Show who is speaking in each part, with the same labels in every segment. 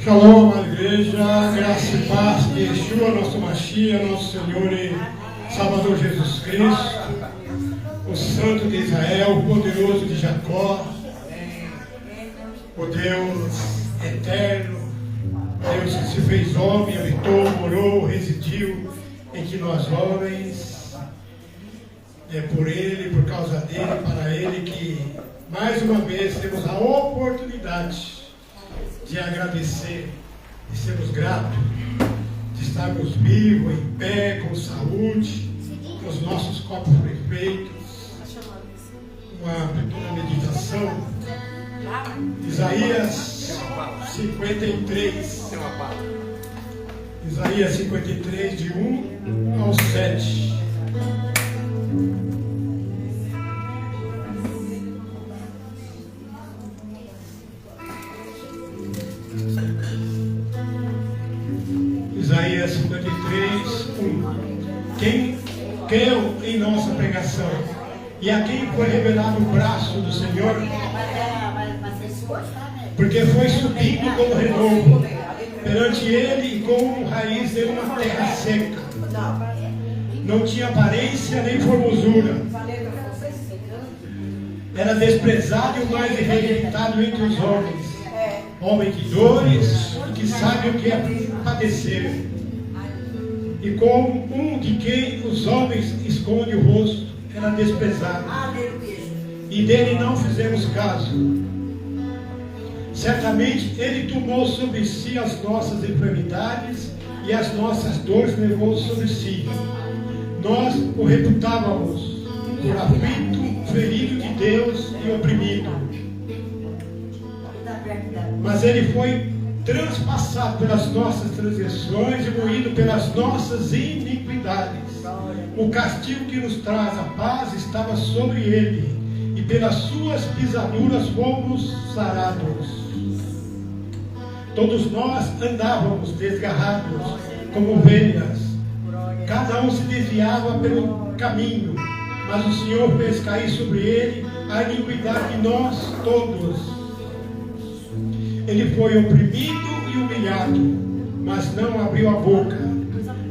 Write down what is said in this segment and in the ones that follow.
Speaker 1: Shalom, amada igreja, graça e paz de Yeshua, nosso Mashiach, nosso Senhor e Salvador Jesus Cristo, o Santo de Israel, o poderoso de Jacó, o Deus eterno, Deus que se fez homem, habitou, morou, residiu entre nós homens. É por Ele, por causa dele, para Ele que mais uma vez temos a oportunidade de agradecer, de sermos gratos, de estarmos vivos, em pé, com saúde, com os nossos corpos perfeitos. Uma pequena meditação. Isaías 53. Isaías 53, de 1 ao 7. Isaías 53, 1. Quem creu em nossa pregação e a quem foi revelado o braço do Senhor, porque foi subindo como renovo perante ele e como raiz de uma terra seca. Não tinha aparência nem formosura. Era desprezado e o mais rejeitado entre os homens. Homem de dores, que sabe o que é padecer. E como um de quem os homens escondem o rosto, era desprezado. E dele não fizemos caso. Certamente ele tomou sobre si as nossas enfermidades e as nossas dores levou sobre si. Nós o reputávamos por aflito, ferido de Deus e oprimido. Mas ele foi transpassado pelas nossas transgressões e moído pelas nossas iniquidades. O castigo que nos traz a paz estava sobre ele, e pelas suas pisaduras fomos sarados. Todos nós andávamos desgarrados como ovelhas, cada um se desviava pelo caminho, mas o Senhor fez cair sobre ele a iniquidade de nós todos. Ele foi oprimido e humilhado, mas não abriu a boca.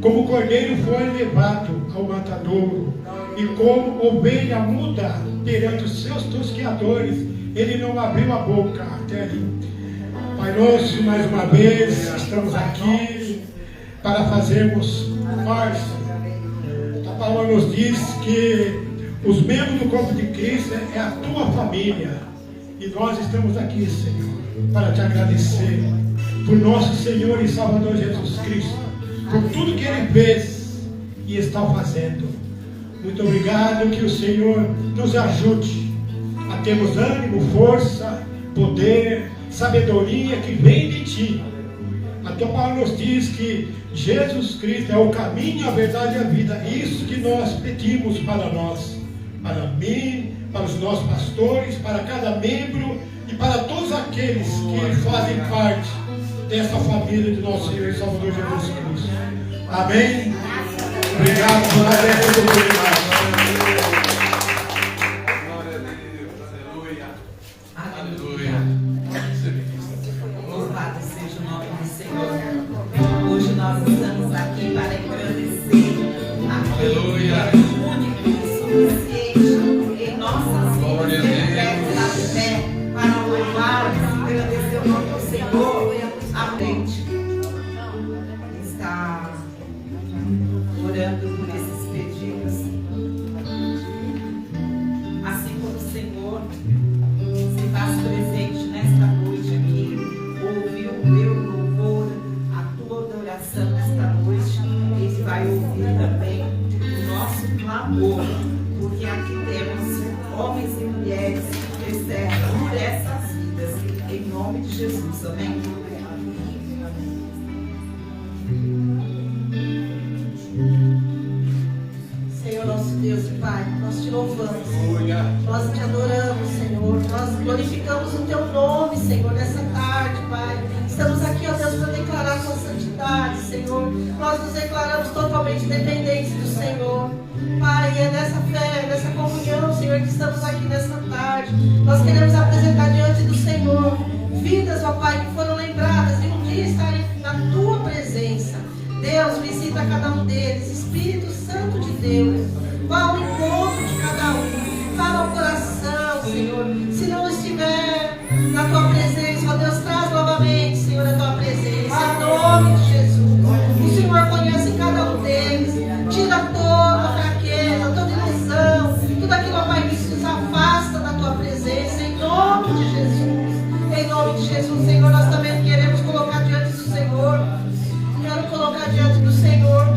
Speaker 1: Como cordeiro foi levado ao matadouro, e como ovelha muda perante os seus tosqueadores, ele não abriu a boca. Até ali. Pai nosso, mais uma vez, estamos aqui para fazermos parte. A palavra nos diz que os membros do corpo de Cristo é a tua família. E nós estamos aqui, Senhor, para te agradecer por nosso Senhor e Salvador Jesus Cristo, por tudo que Ele fez e está fazendo. Muito obrigado, que o Senhor nos ajude a termos ânimo, força, poder, sabedoria que vem de Ti. A Tua palavra nos diz que Jesus Cristo é o caminho, a verdade e a vida. Isso que nós pedimos para nós, para mim, para os nossos pastores, para cada membro e para todos aqueles que fazem parte dessa família de nosso Senhor e Salvador Jesus Cristo. Amém? Obrigado por essa oportunidade.
Speaker 2: Glória a Deus. Aleluia. Aleluia.
Speaker 3: Louvado seja o nome do Senhor. Hoje nós estamos aqui para agradecer aquele que é único e suficiente em nossas vidas, de fé, para louvar e agradecer o nome do Senhor. Aprende. Está orando por esses pedidos. Assim como o Senhor se faz presente nesta noite aqui, ouviu o meu louvor, a tua adoração nesta noite, Ele vai ouvir também o nosso clamor, porque aqui temos homens e mulheres que intercedem por essas vidas, em nome de Jesus, amém? Senhor nosso Deus e Pai, nós te louvamos, nós te adoramos, Senhor, nós glorificamos o teu nome, Senhor, nessa tarde, Pai. Estamos aqui, ó Deus, para declarar a tua santidade, Senhor. Nós nos declaramos totalmente dependentes do Senhor, Pai. E é nessa fé, nessa comunhão, Senhor, que estamos aqui nessa tarde. Nós queremos apresentar diante do Senhor
Speaker 4: vidas, ó Pai, que foram lembradas de um dia estarem na Tua presença. Deus, visita cada um deles. Espírito Santo de Deus, vá ao encontro de cada um. Fala ao coração, Senhor. Se não estiver na Tua presença, ó Deus, traz novamente, Senhor, a Tua presença. Em nome de Jesus. O Senhor conhece cada um deles. Tira toda a fraqueza, toda ilusão, tudo aquilo, ó Pai, que nos afasta da Tua presença. Em nome de Jesus. Em nome de Jesus, Senhor, nós também queremos colocar diante do Senhor. Quero colocar diante do Senhor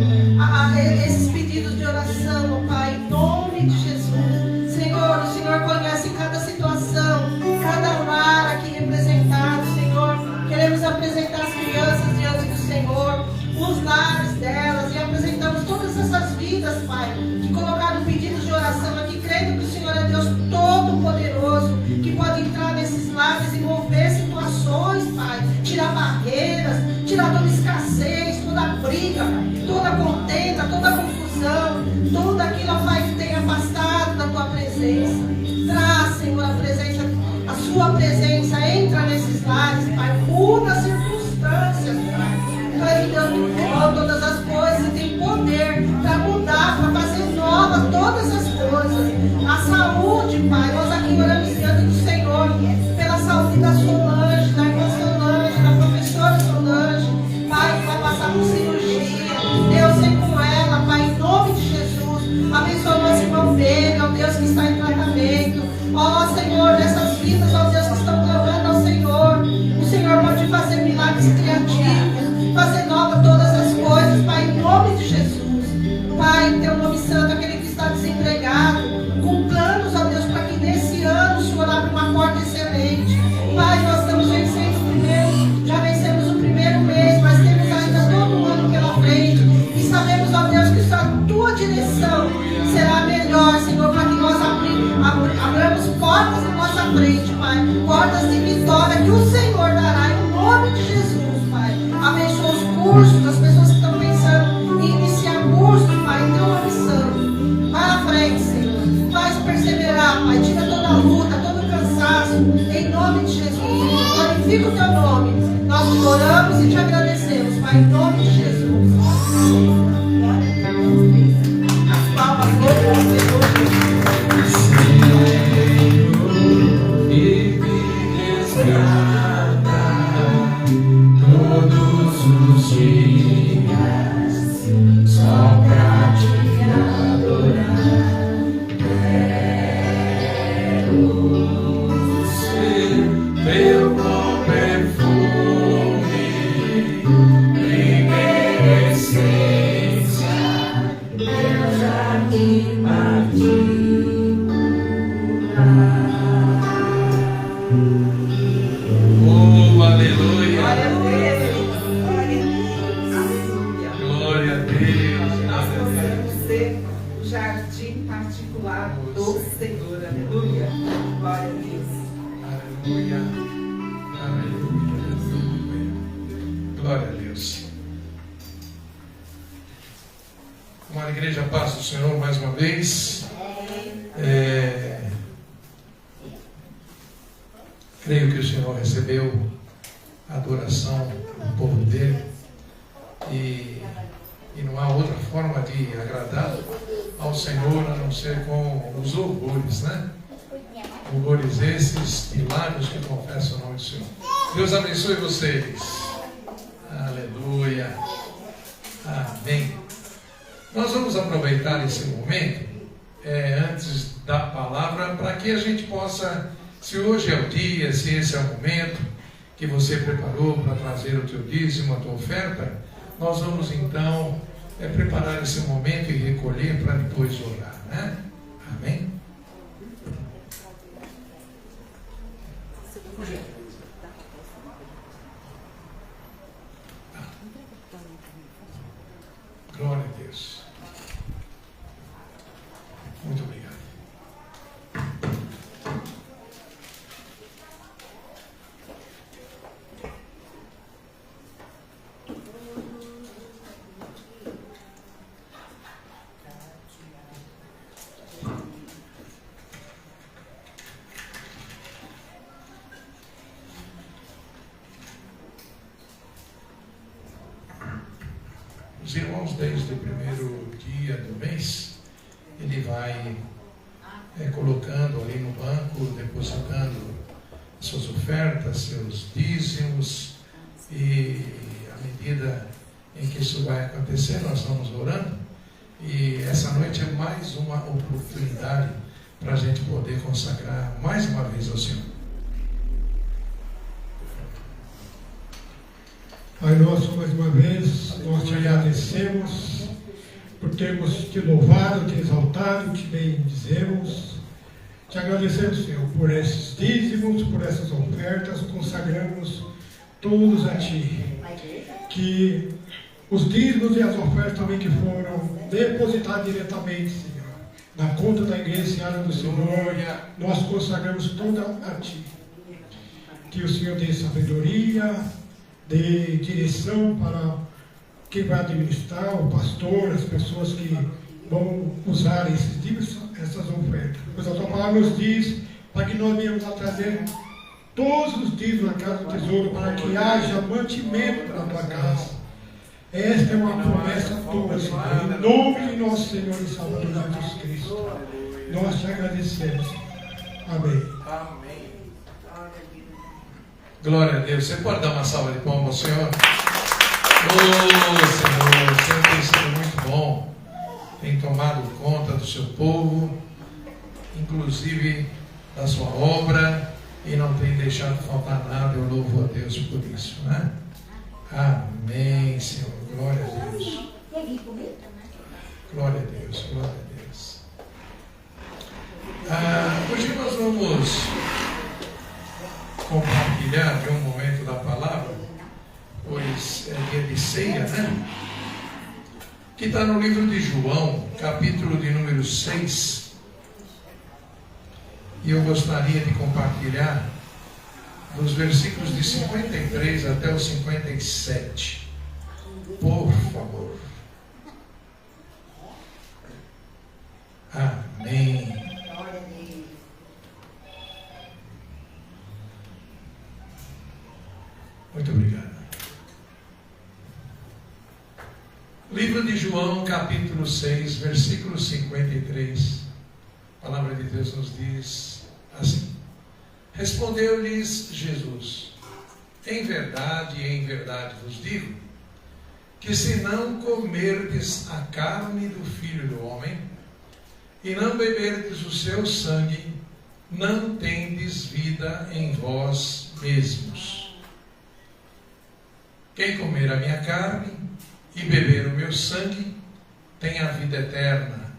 Speaker 4: esses pedidos de oração, ó Pai, em nome de Jesus. Senhor, o Senhor conhece cada situação, cada lar aqui representado, Senhor. Queremos apresentar as crianças diante do Senhor, os lares delas, e apresentamos todas essas vidas, Pai, que colocaram pedidos de oração aqui, crendo que o Senhor é Deus Todo-Poderoso, que pode entrar nesses lares e mover situações, Pai, tirar barreiras, tirar toda escassez, toda briga, toda contenda, toda confusão, tudo aquilo, ó Pai, que tem afastado da Tua presença. Traz, Senhor, a Sua presença, entra nesses lares, Pai, muda as circunstâncias, Pai. Tu és Deus que criou todas as coisas e tem poder para mudar, para fazer nova todas as coisas. A saúde, Pai, nós aqui oramos diante do Senhor pela saúde da Solange, da irmã Solange, da professora Solange, Pai, que vai passar por cirurgia. Deus, vem com ela, Pai, em nome de Jesus. Abençoa o nosso irmão Pedro, ó Deus, que está em tratamento. Ó Senhor, dessas vidas, ó Deus, que estão clamando ao Senhor. O Senhor pode fazer milagres criativos, fazer nova todas as coisas, Pai, em nome de Jesus. Pai, em Teu nome santo, aquele que está desempregado, com planos, ó Deus, para que nesse ano o Senhor abra uma porta excelente. Pai, nós estamos vencendo o primeiro, já vencemos o primeiro mês, mas temos ainda todo o ano pela frente. E sabemos, ó Deus, que a Tua direção será melhor, Senhor, para que nós abramos portas na nossa frente, Pai. Portas de vitória que o Senhor dará em nome de Jesus, Pai. Abençoa os cursos, as pessoas que estão pensando em iniciar cursos, Pai, em Teu nome santo. Vai à frente, Senhor. Faz perseverar, Pai. Tira toda a luta, todo o cansaço, em nome de Jesus. Glorifica o Teu nome. Nós te oramos e te agradecemos, Pai, em nome de Jesus. As palmas, glória ao Senhor.
Speaker 2: E me resgata todos os dias, só pra te adorar. Quero ser teu bom perfume, primeira essência, meu jardim particular. Oh, aleluia.
Speaker 4: Glória a Deus.
Speaker 2: Glória a Deus.
Speaker 4: Nós possamos ser o jardim particular do Senhor. Aleluia. Glória a Deus.
Speaker 2: Aleluia. Aleluia. Glória a Deus. Uma igreja paz do Senhor mais uma vez. Creio que o Senhor recebeu a adoração do povo dele e não há outra forma de agradar ao Senhor a não ser com os louvores, né? Louvores esses, milagres que confessam o nome do Senhor. Deus abençoe vocês. Aleluia. Amém. Nós vamos aproveitar esse momento antes da palavra para que a gente possa, se hoje é o dia, se esse é o momento que você preparou para trazer o teu dízimo, a tua oferta, nós vamos então preparar esse momento e recolher para depois orar, né? Amém? Glória a Deus. Muito obrigado. irmãos, desde o primeiro dia do mês, ele vai colocando ali no banco, depositando suas ofertas, seus dízimos, e à medida em que isso vai acontecer, nós vamos orando, e essa noite é mais uma oportunidade para a gente poder consagrar mais uma vez ao Senhor.
Speaker 1: Pai nosso, mais uma vez, nós te agradecemos por termos te louvado, te exaltado, te bendizemos. Te agradecemos, Senhor, por esses dízimos, por essas ofertas, consagramos todos a Ti. Que os dízimos e as ofertas também que foram depositados diretamente, Senhor, na conta da igreja Seara do Senhor, nós consagramos toda a Ti. Que o Senhor dê sabedoria, dê direção para quem vai administrar, o pastor, as pessoas que vão usar esses dízimos, essas ofertas. Pois a tua palavra nos diz para que nós venhamos a trazer todos os dízimos na casa do tesouro, para que haja mantimento na tua casa. Esta é uma promessa tua, Senhor, em nome de nosso Senhor e Salvador Jesus Cristo. Nós te agradecemos. Amém.
Speaker 2: Amém. Glória a Deus. Você pode dar uma salva de palmas ao Senhor? Senhor, o Senhor tem sido muito bom, tem tomado conta do seu povo, inclusive da sua obra, e não tem deixado faltar nada. Eu louvo a Deus por isso, né? Amém, Senhor. Glória a Deus. Glória a Deus, glória a Deus. Hoje nós vamos compartilhar de um momento da palavra, pois é dia de ceia, né? Que está no livro de João, capítulo de número 6. E eu gostaria de compartilhar dos versículos de 53 até o 57. Por favor. Amém. Muito obrigado. Livro de João, capítulo 6, versículo 53. A palavra de Deus nos diz assim: Respondeu-lhes Jesus: em verdade vos digo, que se não comerdes a carne do Filho do Homem, e não beberdes o seu sangue, não tendes vida em vós mesmos. Quem comer a minha carne e beber o meu sangue, tem a vida eterna,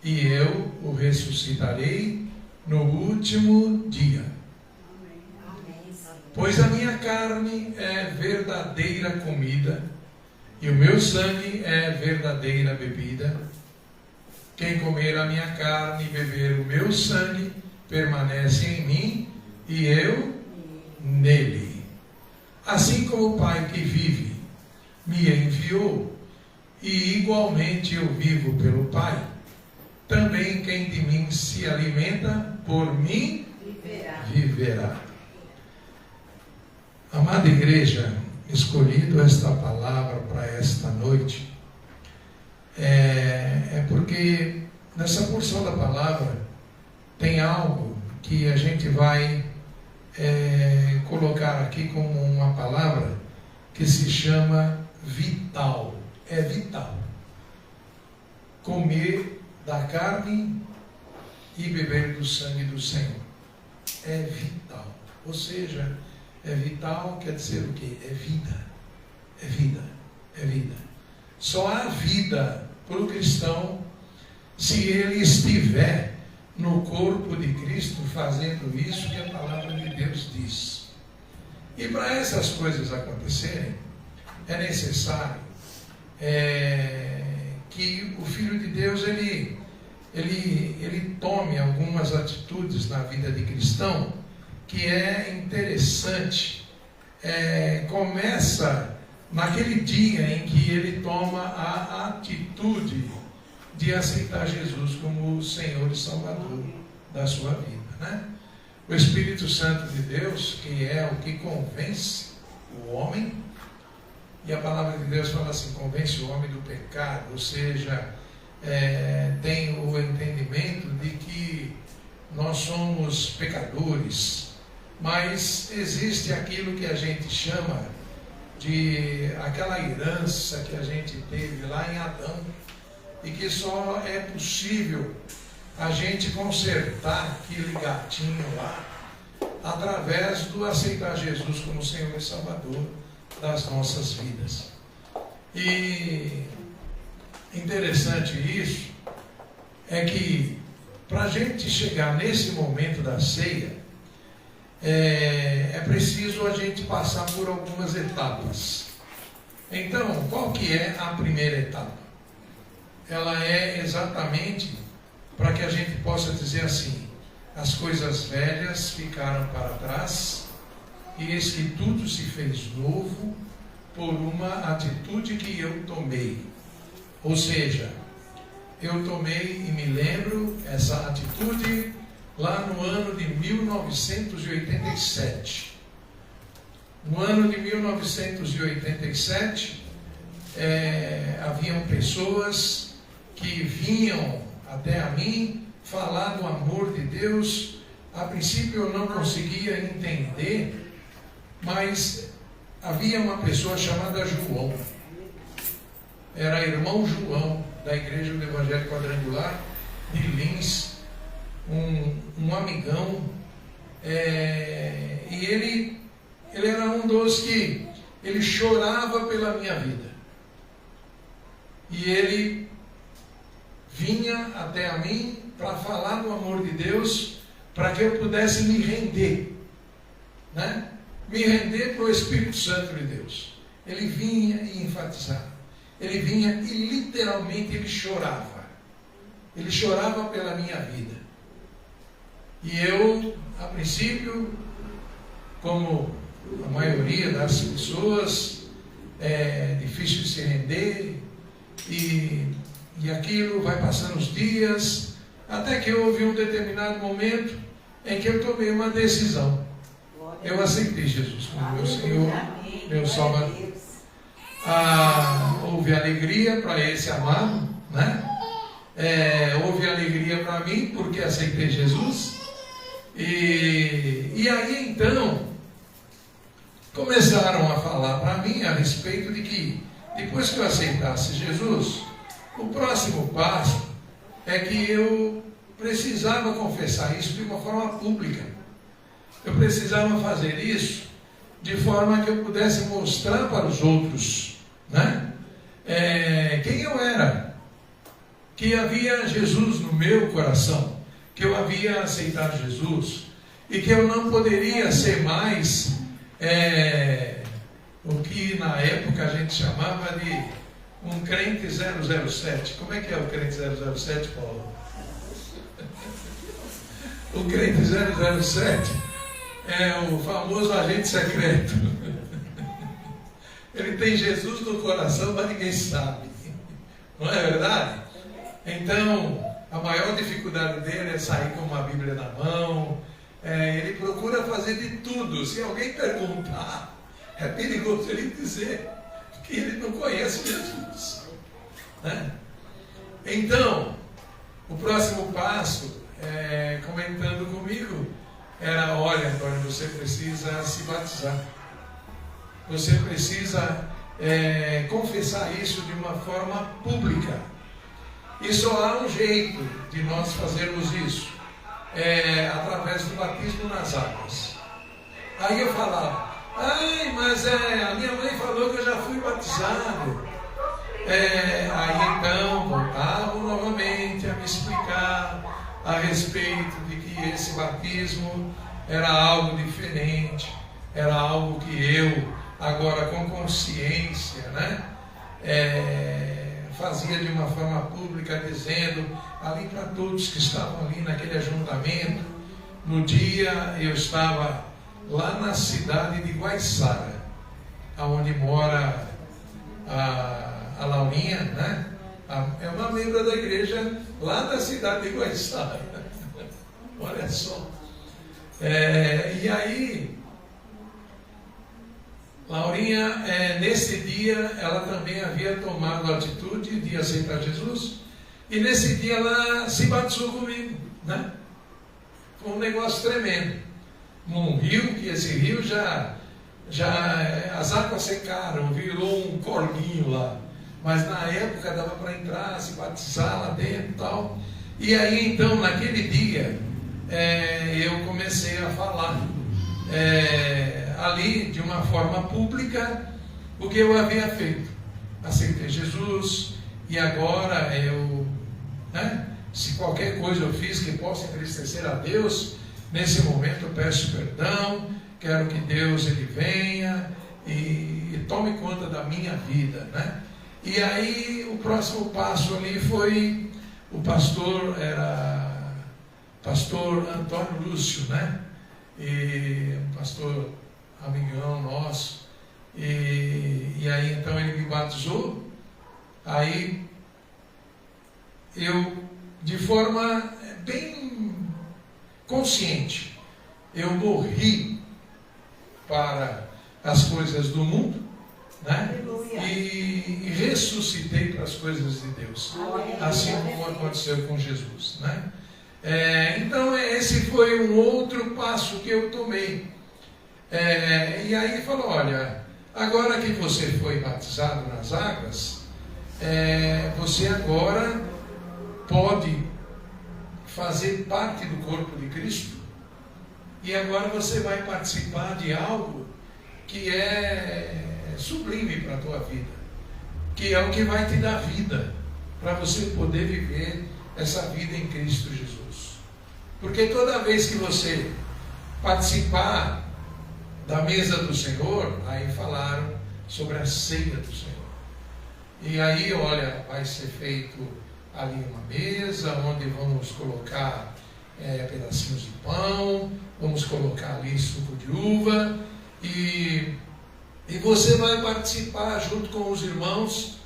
Speaker 2: e eu o ressuscitarei no último dia. Pois a minha carne é verdadeira comida, e o meu sangue é verdadeira bebida. Quem comer a minha carne e beber o meu sangue, permanece em mim, e eu nele. Assim como o Pai que vive me enviou, e igualmente eu vivo pelo Pai, também quem de mim se alimenta, por mim viverá. Amada igreja, escolhido esta palavra para esta noite, é porque nessa porção da palavra tem algo que a gente vai colocar aqui como uma palavra que se chama vital. É vital. Comer da carne e beber do sangue do Senhor. É vital. Ou seja, é vital quer dizer o quê? É vida. É vida. É vida. Só há vida para o cristão se ele estiver no corpo de Cristo fazendo isso que a palavra de Deus diz. E para essas coisas acontecerem, é necessário que o Filho de Deus ele tome algumas atitudes na vida de cristão que é interessante. Começa naquele dia em que ele toma a atitude de aceitar Jesus como o Senhor e Salvador da sua vida, né? O Espírito Santo de Deus, que é o que convence o homem, E a palavra de Deus fala assim: convence o homem do pecado, ou seja, tem o entendimento de que nós somos pecadores, mas existe aquilo que a gente chama de aquela herança que a gente teve lá em Adão, e que só é possível a gente consertar aquele gatinho lá através do aceitar Jesus como Senhor e Salvador das nossas vidas. E interessante isso é que para a gente chegar nesse momento da ceia, é preciso a gente passar por algumas etapas. Então, qual que é a primeira etapa? Ela é exatamente para que a gente possa dizer assim: as coisas velhas ficaram para trás, e eis que tudo se fez novo por uma atitude que eu tomei. Ou seja, eu tomei e me lembro essa atitude lá no ano de 1987. No ano de 1987, haviam pessoas que vinham até a mim falar do amor de Deus. A princípio eu não conseguia entender, mas havia uma pessoa chamada João, era irmão João, da Igreja do Evangelho Quadrangular de Lins, um amigão, e ele era um dos que ele chorava pela minha vida, e ele vinha até a mim para falar do amor de Deus, para que eu pudesse me render, né? Me render para o Espírito Santo de Deus. Ele vinha e enfatizava, ele vinha e literalmente ele chorava pela minha vida. E eu, a princípio, como a maioria das pessoas, é difícil de se render, e aquilo vai passando os dias, até que houve um determinado momento em que eu tomei uma decisão. Eu aceitei Jesus como meu Senhor, meu Salvador. Houve alegria para esse amado, né? Houve alegria para mim porque aceitei Jesus. E aí então começaram a falar para mim a respeito de que depois que eu aceitasse Jesus, o próximo passo é que eu precisava confessar isso de uma forma pública. Eu precisava fazer isso de forma que eu pudesse mostrar para os outros, né? Quem eu era, que havia Jesus no meu coração, que eu havia aceitado Jesus, e que eu não poderia ser mais o que na época a gente chamava de um crente 007. Como é que é o crente 007, Paulo? O crente 007 é o famoso agente secreto. Ele tem Jesus no coração, mas ninguém sabe. Não é verdade? Então, a maior dificuldade dele é sair com uma Bíblia na mão. Ele procura fazer de tudo. Se alguém perguntar, é perigoso ele dizer que ele não conhece Jesus, né? Então, o próximo passo, comentando comigo, era: olha, Antônio, você precisa se batizar. Você precisa confessar isso de uma forma pública. E só há um jeito de nós fazermos isso, através do batismo nas águas. Aí eu falava: mas a minha mãe falou que eu já fui batizado. Aí então voltavam novamente a me explicar a respeito de que esse batismo era algo diferente, era algo que eu, agora com consciência, né, fazia de uma forma pública, dizendo ali para todos que estavam ali naquele ajuntamento. No dia eu estava lá na cidade de Guaiçara, onde mora a Laurinha, né? É uma membro da igreja lá da cidade de Guaiçara. Olha só. E aí Laurinha, nesse dia, ela também havia tomado a atitude de aceitar Jesus, e nesse dia ela se batizou comigo, né? Foi um negócio tremendo. Num rio, que esse rio já as águas secaram, virou um corguinho lá. Mas na época dava para entrar, se batizar lá dentro e tal. E aí então, naquele dia, eu comecei a falar ali de uma forma pública o que eu havia feito. Aceitei Jesus e agora se qualquer coisa eu fiz que possa entristecer a Deus, nesse momento eu peço perdão, quero que Deus ele venha e tome conta da minha vida, né? E aí o próximo passo ali foi, o pastor era pastor Antônio Lúcio, né? E um pastor amigão nosso, e aí então ele me batizou. Aí eu, de forma bem consciente, eu morri para as coisas do mundo, né? E ressuscitei para as coisas de Deus, assim como aconteceu com Jesus, né? Então esse foi um outro passo que eu tomei. E aí ele falou: olha, agora que você foi batizado nas águas, você agora pode fazer parte do corpo de Cristo, e agora você vai participar de algo que é sublime para a tua vida, que é o que vai te dar vida, para você poder viver essa vida em Cristo Jesus. Porque toda vez que você participar da mesa do Senhor, aí falaram sobre a ceia do Senhor. E aí, olha, vai ser feito ali uma mesa, onde vamos colocar pedacinhos de pão, vamos colocar ali suco de uva, e você vai participar junto com os irmãos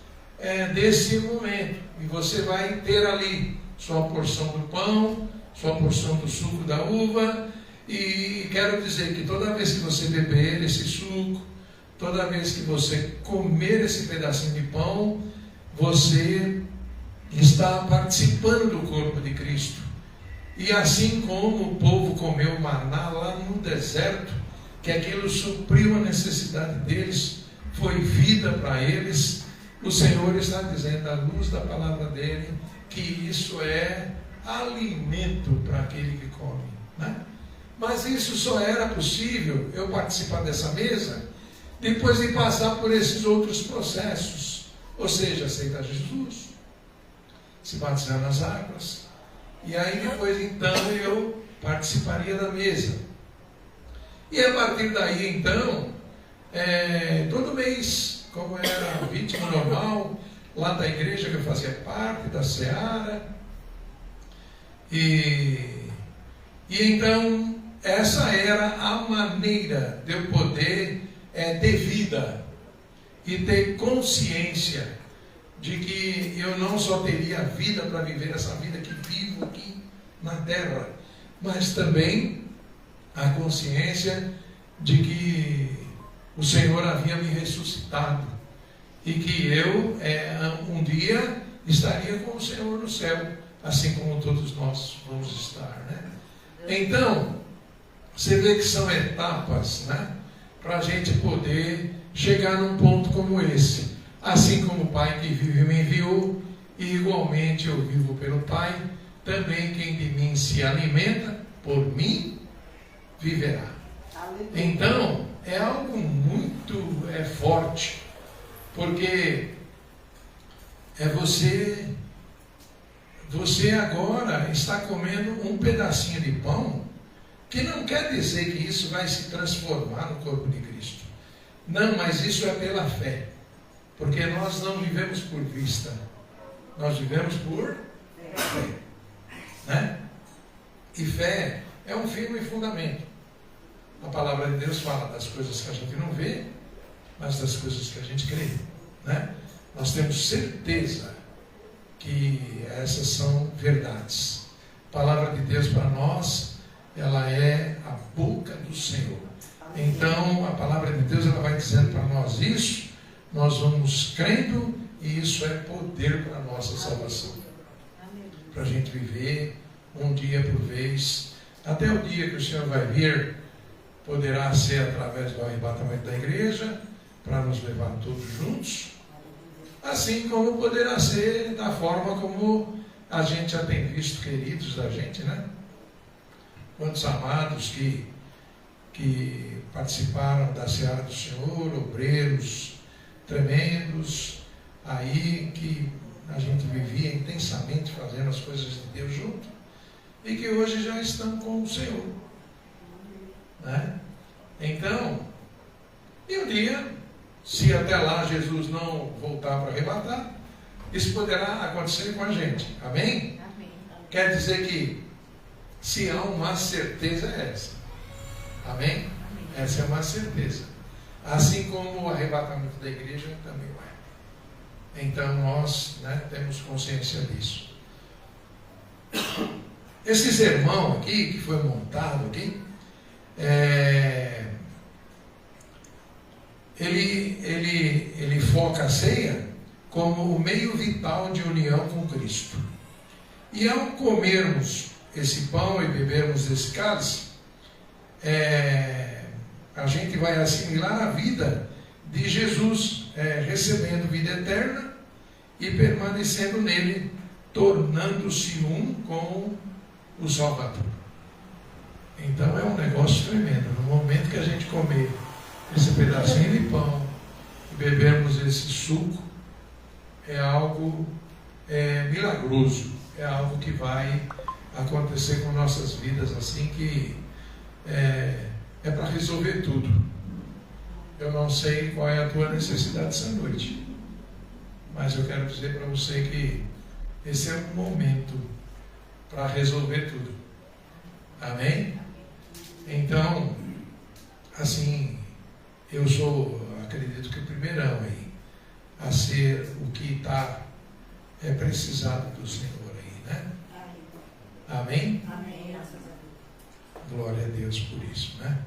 Speaker 2: desse momento. E você vai ter ali sua porção do pão, sua porção do suco da uva. E quero dizer que toda vez que você beber esse suco, toda vez que você comer esse pedacinho de pão, você está participando do corpo de Cristo. E assim como o povo comeu maná lá no deserto, que aquilo supriu a necessidade deles, foi vida para eles, o Senhor está dizendo, à luz da palavra dele, que isso é alimento para aquele que come, né? Mas isso só era possível eu participar dessa mesa depois de passar por esses outros processos, ou seja, aceitar Jesus, se batizar nas águas, e aí depois então eu participaria da mesa. E a partir daí então, todo mês, como era o ritmo normal, lá da igreja que eu fazia parte, da Seara, e então essa era a maneira de eu poder ter vida e ter consciência de que eu não só teria vida para viver essa vida que vivo aqui na terra, mas também a consciência de que o Senhor havia me ressuscitado e que eu um dia estaria com o Senhor no céu, assim como todos nós vamos estar, né? Então, você vê que são etapas, né? Para a gente poder chegar num ponto como esse. Assim como o Pai que vive me enviou, e igualmente eu vivo pelo Pai, também quem de mim se alimenta, por mim viverá. Então, é algo muito forte, porque você agora está comendo um pedacinho de pão, que não quer dizer que isso vai se transformar no corpo de Cristo. Não, mas isso é pela fé. Porque nós não vivemos por vista, nós vivemos por fé, né? E fé é um firme fundamento. A palavra de Deus fala das coisas que a gente não vê, mas das coisas que a gente crê, né? Nós temos certeza que essas são verdades. A palavra de Deus para nós, ela é a boca do Senhor. Então, a palavra de Deus ela vai dizendo para nós isso, nós vamos crendo, e isso é poder para a nossa salvação. Para a gente viver um dia por vez, até o dia que o Senhor vai vir, poderá ser através do arrebatamento da igreja, para nos levar todos juntos, assim como poderá ser da forma como a gente já tem visto queridos da gente, né? Quantos amados que participaram da seara do Senhor, obreiros tremendos, aí que a gente vivia intensamente fazendo as coisas de Deus junto, e que hoje já estão com o Senhor, né? Então, e um dia, se até lá Jesus não voltar para arrebatar, isso poderá acontecer com a gente, amém?
Speaker 3: Amém.
Speaker 2: Quer dizer que, se há uma certeza, é essa, amém? Essa é uma certeza, assim como o arrebatamento da igreja também vai. Então nós, né, temos consciência disso. Esse sermão aqui, que foi montado aqui, ele foca a ceia como o meio vital de união com Cristo. E ao comermos esse pão e bebermos esse cálice, a gente vai assimilar a vida de Jesus, recebendo vida eterna e permanecendo nele, tornando-se um com o Salvador. Então é um negócio tremendo. No momento que a gente comer esse pedacinho de pão e bebermos esse suco, é algo milagroso, é algo que vai acontecer com nossas vidas, assim, que é para resolver tudo. Eu não sei qual é a tua necessidade essa noite, mas eu quero dizer para você que esse é um momento para resolver tudo. Amém? Então, assim, eu acredito que o primeirão aí, a ser o que está precisado do Senhor aí, né? Amém?
Speaker 3: Amém.
Speaker 2: Glória a Deus por isso, né?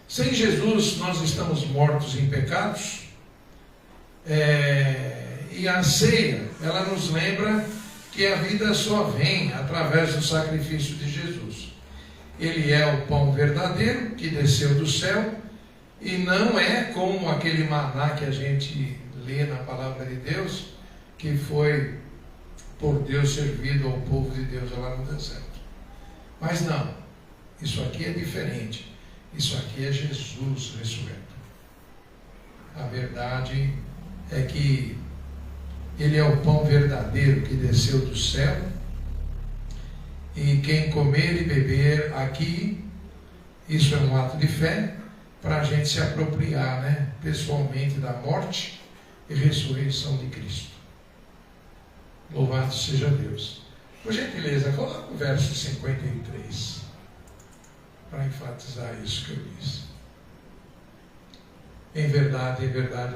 Speaker 2: Sem Jesus nós estamos mortos em pecados, e a ceia, ela nos lembra que a vida só vem através do sacrifício de Jesus. Ele é o pão verdadeiro que desceu do céu, e não é como aquele maná que a gente lê na palavra de Deus, que foi por Deus servido ao povo de Deus lá no deserto. Mas não, isso aqui é diferente. Isso aqui é Jesus ressurreto. A verdade é que Ele é o pão verdadeiro que desceu do céu, e quem comer e beber aqui, isso é um ato de fé, para a gente se apropriar, né, pessoalmente da morte e ressurreição de Cristo. Louvado seja Deus. Por gentileza, coloca o verso 53, para enfatizar isso que eu disse. Em verdade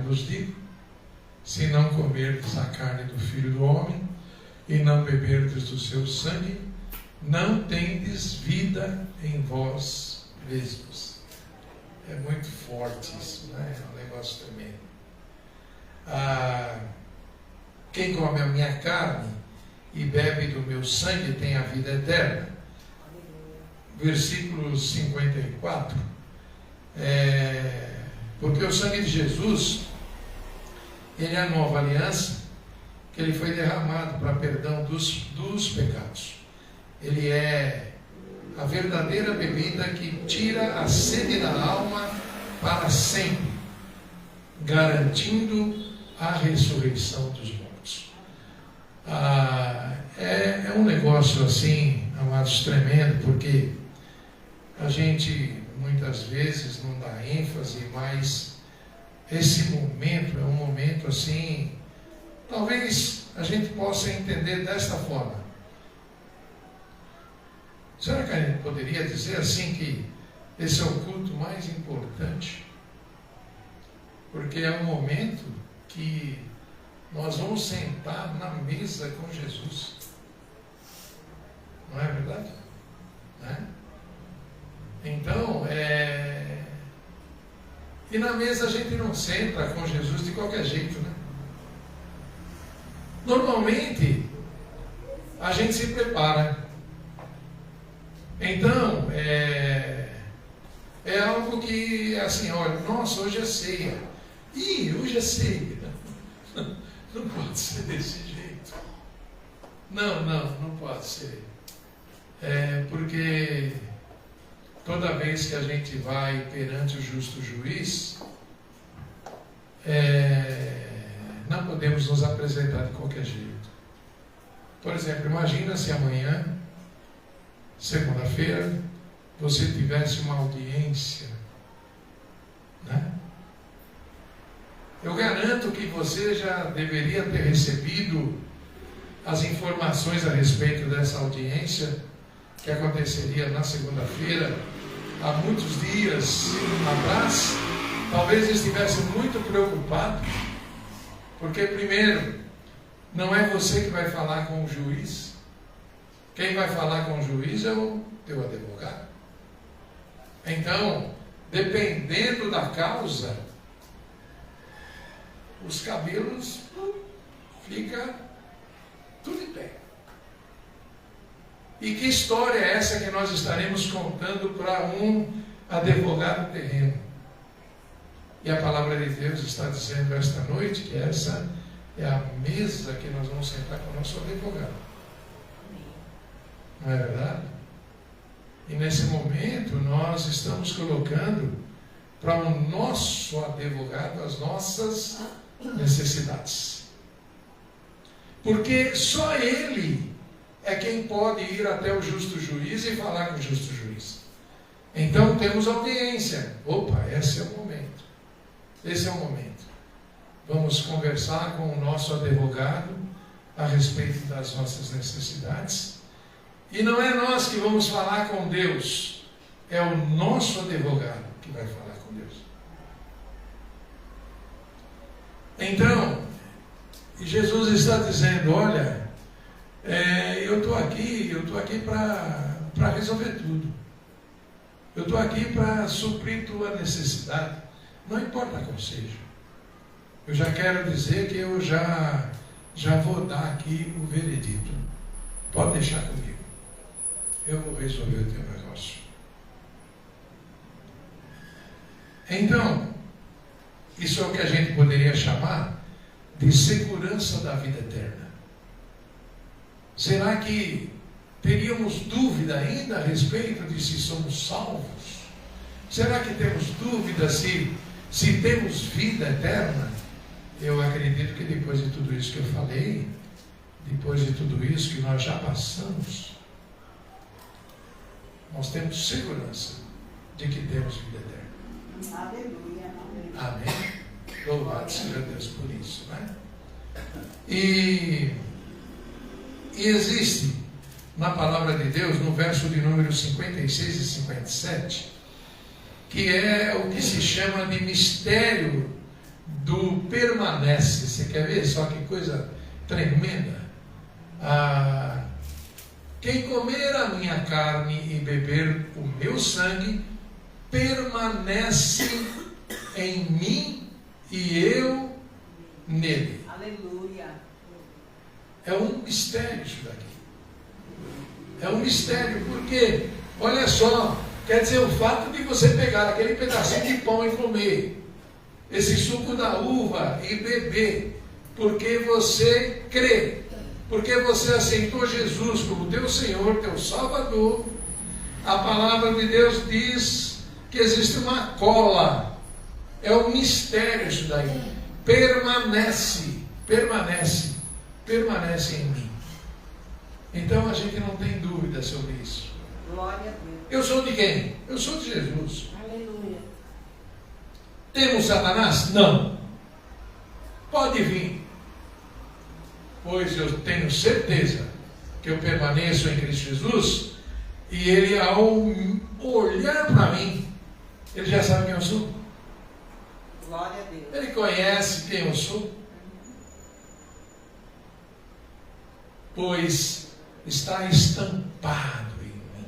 Speaker 2: vos digo, se não comerdes a carne do Filho do Homem, e não beberdes do seu sangue, não tendes vida em vós mesmos. É muito forte isso, né? É um negócio tremendo. Quem come a minha carne e bebe do meu sangue tem a vida eterna. Versículo 54. Porque o sangue de Jesus, ele é a nova aliança, que ele foi derramado para perdão dos pecados. Ele é a verdadeira bebida que tira a sede da alma para sempre, garantindo a ressurreição dos mortos. É um negócio assim, amados, tremendo, porque a gente muitas vezes não dá ênfase, mas esse momento é um momento assim, talvez a gente possa entender desta forma. Será que a gente poderia dizer assim que esse é o culto mais importante? Porque é um momento que nós vamos sentar na mesa com Jesus. Não é verdade? Né? Então, e na mesa a gente não senta com Jesus de qualquer jeito, né? Normalmente, a gente se prepara. Então, é algo que, assim, olha, nossa, hoje é ceia. Hoje é ceia. Não pode ser desse jeito. Não pode ser. Porque toda vez que a gente vai perante o justo juiz, não podemos nos apresentar de qualquer jeito. Por exemplo, imagina se amanhã, segunda-feira, você tivesse uma audiência, né? Eu garanto que você já deveria ter recebido as informações a respeito dessa audiência que aconteceria na segunda-feira, há muitos dias atrás. Talvez estivesse muito preocupado, porque primeiro, não é você que vai falar com o juiz. Quem vai falar com o juiz é o teu advogado. Então, dependendo da causa, os cabelos ficam tudo em pé. E que história é essa que nós estaremos contando para um advogado terreno? E a palavra de Deus está dizendo esta noite que essa é a mesa que nós vamos sentar com o nosso advogado. Não é verdade? E nesse momento nós estamos colocando para o nosso advogado as nossas necessidades. Porque só ele é quem pode ir até o justo juiz e falar com o justo juiz. Então temos audiência. Opa, esse é o momento. Esse é o momento. Vamos conversar com o nosso advogado a respeito das nossas necessidades. E não é nós que vamos falar com Deus, é o nosso advogado que vai falar com Deus. Então, Jesus está dizendo, olha, eu estou aqui para resolver tudo. Eu estou aqui para suprir tua necessidade, não importa qual seja. Eu já quero dizer que eu já vou dar aqui o veredito. Pode deixar comigo. Eu vou resolver o teu negócio. Então, isso é o que a gente poderia chamar de segurança da vida eterna. Será que teríamos dúvida ainda a respeito de se somos salvos? Será que temos dúvida se temos vida eterna? Eu acredito que depois de tudo isso que eu falei, depois de tudo isso que nós já passamos, nós temos segurança de que temos vida eterna.
Speaker 3: Aleluia.
Speaker 2: Amém? Louvado seja Deus por isso, né? E existe na palavra de Deus, no verso de número 56 e 57, que é o que se chama de mistério do permanece. Você quer ver só que coisa tremenda? Quem comer a minha carne e beber o meu sangue, permanece em mim e eu nele.
Speaker 3: Aleluia.
Speaker 2: É um mistério isso daqui. É um mistério, porque, olha só, quer dizer, o fato de você pegar aquele pedacinho de pão e comer esse suco da uva e beber, porque você crê, porque você aceitou Jesus como teu Senhor, teu Salvador, a palavra de Deus diz que existe uma cola. É um mistério isso daí. Permanece em mim. Então a gente não tem dúvida sobre isso.
Speaker 3: Glória a Deus.
Speaker 2: Eu sou de quem? Eu sou de Jesus.
Speaker 3: Aleluia.
Speaker 2: Temos Satanás? Não. Pode vir. Pois eu tenho certeza que eu permaneço em Cristo Jesus, e ele, ao olhar para mim, ele já sabe quem eu sou.
Speaker 3: Glória a Deus.
Speaker 2: Ele conhece quem eu sou. Pois está estampado em mim.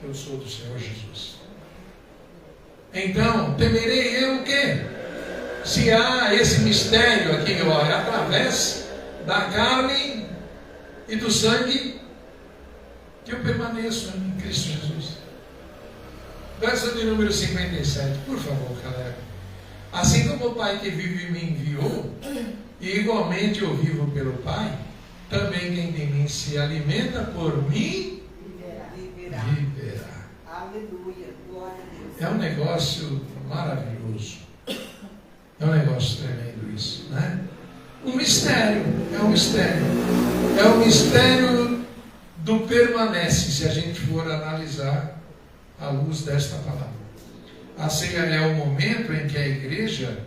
Speaker 2: que eu sou do Senhor Jesus. Então, temerei eu o quê? Se há esse mistério aqui, meu olho, através da carne e do sangue, que eu permaneço em Cristo Jesus. Verso de número 57, por favor, Caleb. Assim como o Pai que vive me enviou, e igualmente eu vivo pelo Pai, também quem de mim se alimenta por mim, viverá.
Speaker 3: Aleluia, glória a Deus.
Speaker 2: É um negócio maravilhoso. É um negócio tremendo isso, né? Um mistério, é um mistério. É o mistério do permanece, se a gente for analisar à luz desta palavra. A ceia é o momento em que a igreja,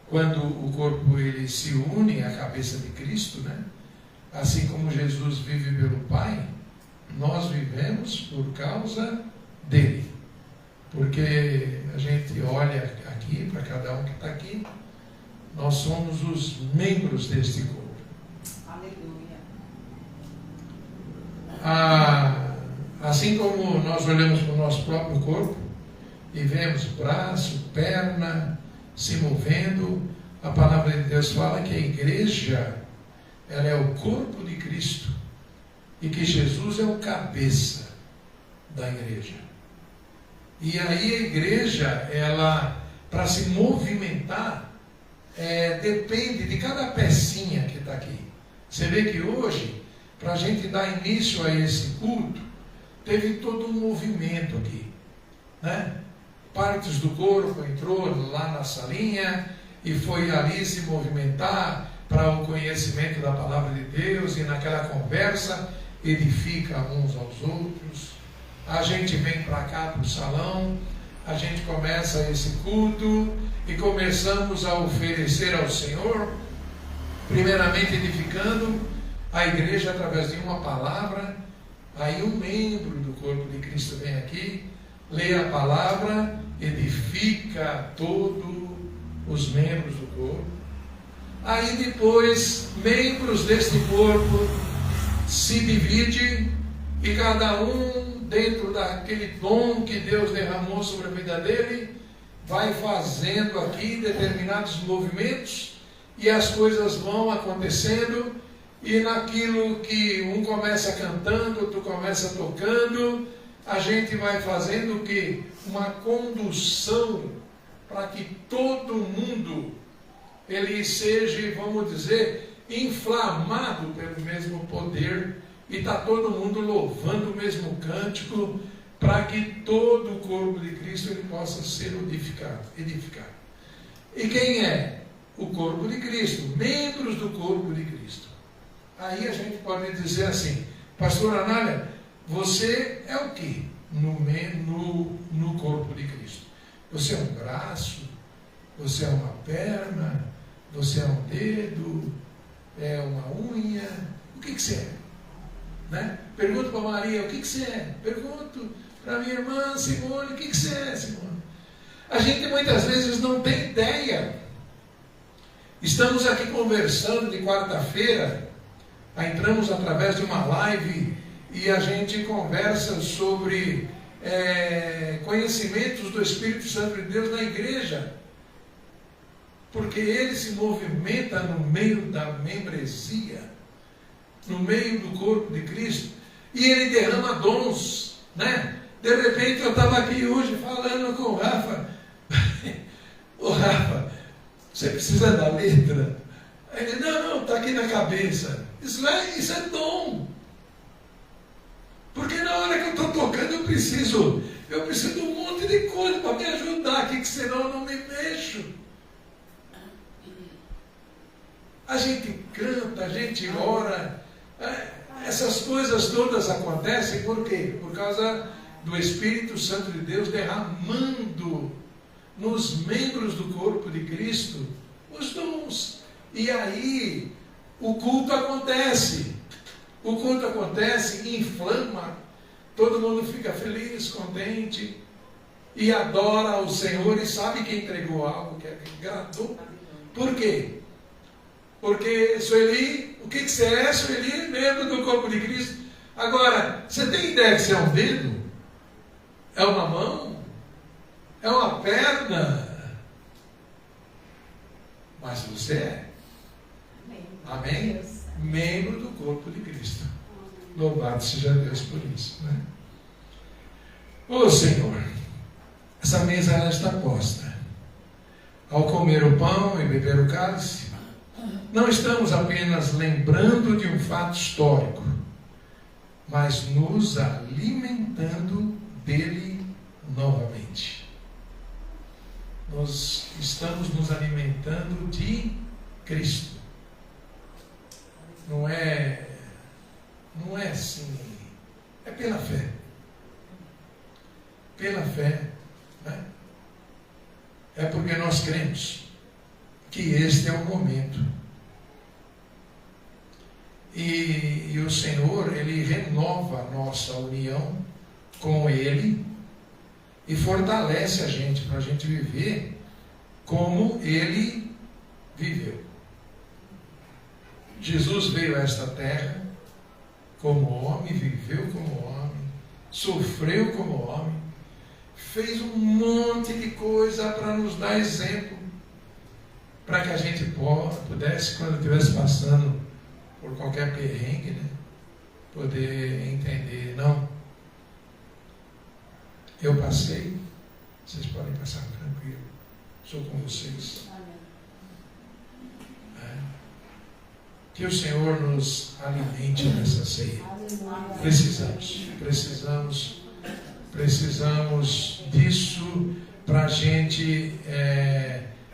Speaker 2: quando o corpo ele se une à cabeça de Cristo, né? Assim como Jesus vive pelo Pai, nós vivemos por causa dele. Porque a gente olha aqui, para cada um que está aqui, nós somos os membros deste corpo.
Speaker 3: Aleluia.
Speaker 2: Assim como nós olhamos para o nosso próprio corpo e vemos braço, perna se movendo, a palavra de Deus fala que a igreja, ela é o corpo de Cristo e que Jesus é o cabeça da igreja. E aí a igreja, ela, para se movimentar, depende de cada pecinha que está aqui. Você vê que hoje, para a gente dar início a esse culto, teve todo um movimento aqui, né? Partes do corpo entrou lá na salinha e foi ali se movimentar para o conhecimento da palavra de Deus, e naquela conversa edifica uns aos outros. A gente vem para cá, para o salão, a gente começa esse culto e começamos a oferecer ao Senhor, primeiramente edificando a igreja através de uma palavra. Aí um membro do corpo de Cristo vem aqui, lê a palavra, edifica todos os membros do corpo. Aí depois, membros deste corpo se dividem e cada um, dentro daquele dom que Deus derramou sobre a vida dele, vai fazendo aqui determinados movimentos e as coisas vão acontecendo. E naquilo que um começa cantando, outro começa tocando, a gente vai fazendo o quê? Uma condução para que todo mundo ele seja, vamos dizer, inflamado pelo mesmo poder, e está todo mundo louvando o mesmo cântico, para que todo o corpo de Cristo ele possa ser edificado. E quem é o corpo de Cristo? Membros do corpo de Cristo. Aí a gente pode dizer assim: pastor Anália, você é o que no corpo de Cristo? Você é um braço? Você é uma perna? Você é um dedo? É uma unha? O que você é? Né? Pergunto para Maria: o que você é? Pergunto para minha irmã Simone: o que você é, Simone? A gente muitas vezes não tem ideia. Estamos aqui conversando de quarta-feira, entramos através de uma live e a gente conversa sobre conhecimentos do Espírito Santo de Deus na igreja, porque ele se movimenta no meio da membresia, no meio do corpo de Cristo, e ele derrama dons, né? De repente eu estava aqui hoje falando com o Rafa. Ô Rafa, você precisa da letra? Aí ele: não, está aqui na cabeça. Isso é dom. Porque na hora que eu estou tocando eu preciso de um monte de coisa para me ajudar aqui, que senão eu não me mexo. A gente canta, a gente ora, essas coisas todas acontecem por quê? Por causa do Espírito Santo de Deus derramando nos membros do corpo de Cristo os dons. E aí o culto acontece, inflama, todo mundo fica feliz, contente e adora o Senhor e sabe que entregou algo que agradou. Por quê? Porque Sueli, o que você é? Sueli é membro do corpo de Cristo. Agora, você tem ideia que você é um dedo? É uma mão? É uma perna? Mas você é. Amém? Membro do corpo de Cristo. Louvado seja Deus por isso, né? Ô Senhor, essa mesa ela está posta. Ao comer o pão e beber o cálice, não estamos apenas lembrando de um fato histórico, mas nos alimentando dele novamente. Nós estamos nos alimentando de Cristo. Não é assim, é pela fé. Pela fé, né? É porque nós cremos que este é o momento. E o Senhor, Ele renova a nossa união com Ele e fortalece a gente para a gente viver como Ele viveu. Jesus veio a esta terra como homem, viveu como homem, sofreu como homem, fez um monte de coisa para nos dar exemplo, para que a gente pudesse, quando estivesse passando por qualquer perrengue, né, poder entender, não, eu passei, vocês podem passar tranquilo, sou com vocês. Que o Senhor nos alimente nessa ceia. Precisamos disso para a gente,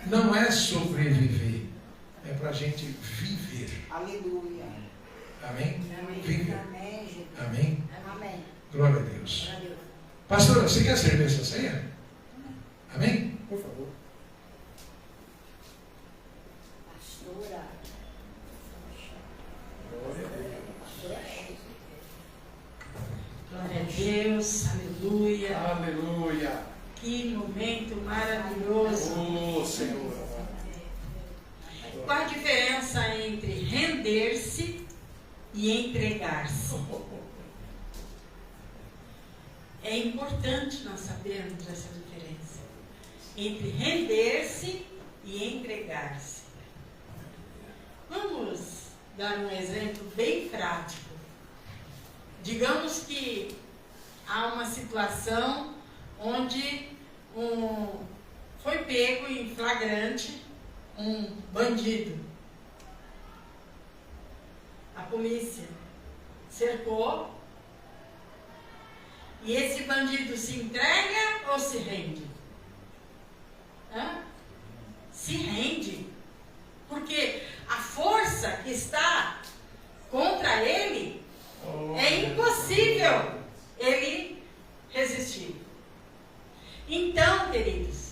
Speaker 2: não é sobreviver, é para a gente viver.
Speaker 3: Aleluia.
Speaker 2: Amém?
Speaker 3: Amém.
Speaker 2: Viver.
Speaker 3: Amém.
Speaker 2: Amém?
Speaker 3: Amém.
Speaker 2: Glória a Deus. Pastora, você quer servir essa ceia? Amém?
Speaker 3: Por favor. Pastora.
Speaker 4: Glória a Deus, aleluia.
Speaker 2: Aleluia.
Speaker 4: Que momento maravilhoso.
Speaker 2: Oh, Senhor.
Speaker 4: Qual a diferença entre render-se e entregar-se? É importante nós sabermos essa diferença entre render-se e entregar-se. Vamos dar um exemplo bem prático. Digamos que há uma situação onde foi pego em flagrante um bandido. A polícia cercou e esse bandido se entrega ou se rende? Se rende, porque a força que está contra ele é impossível ele resistir. Então, queridos,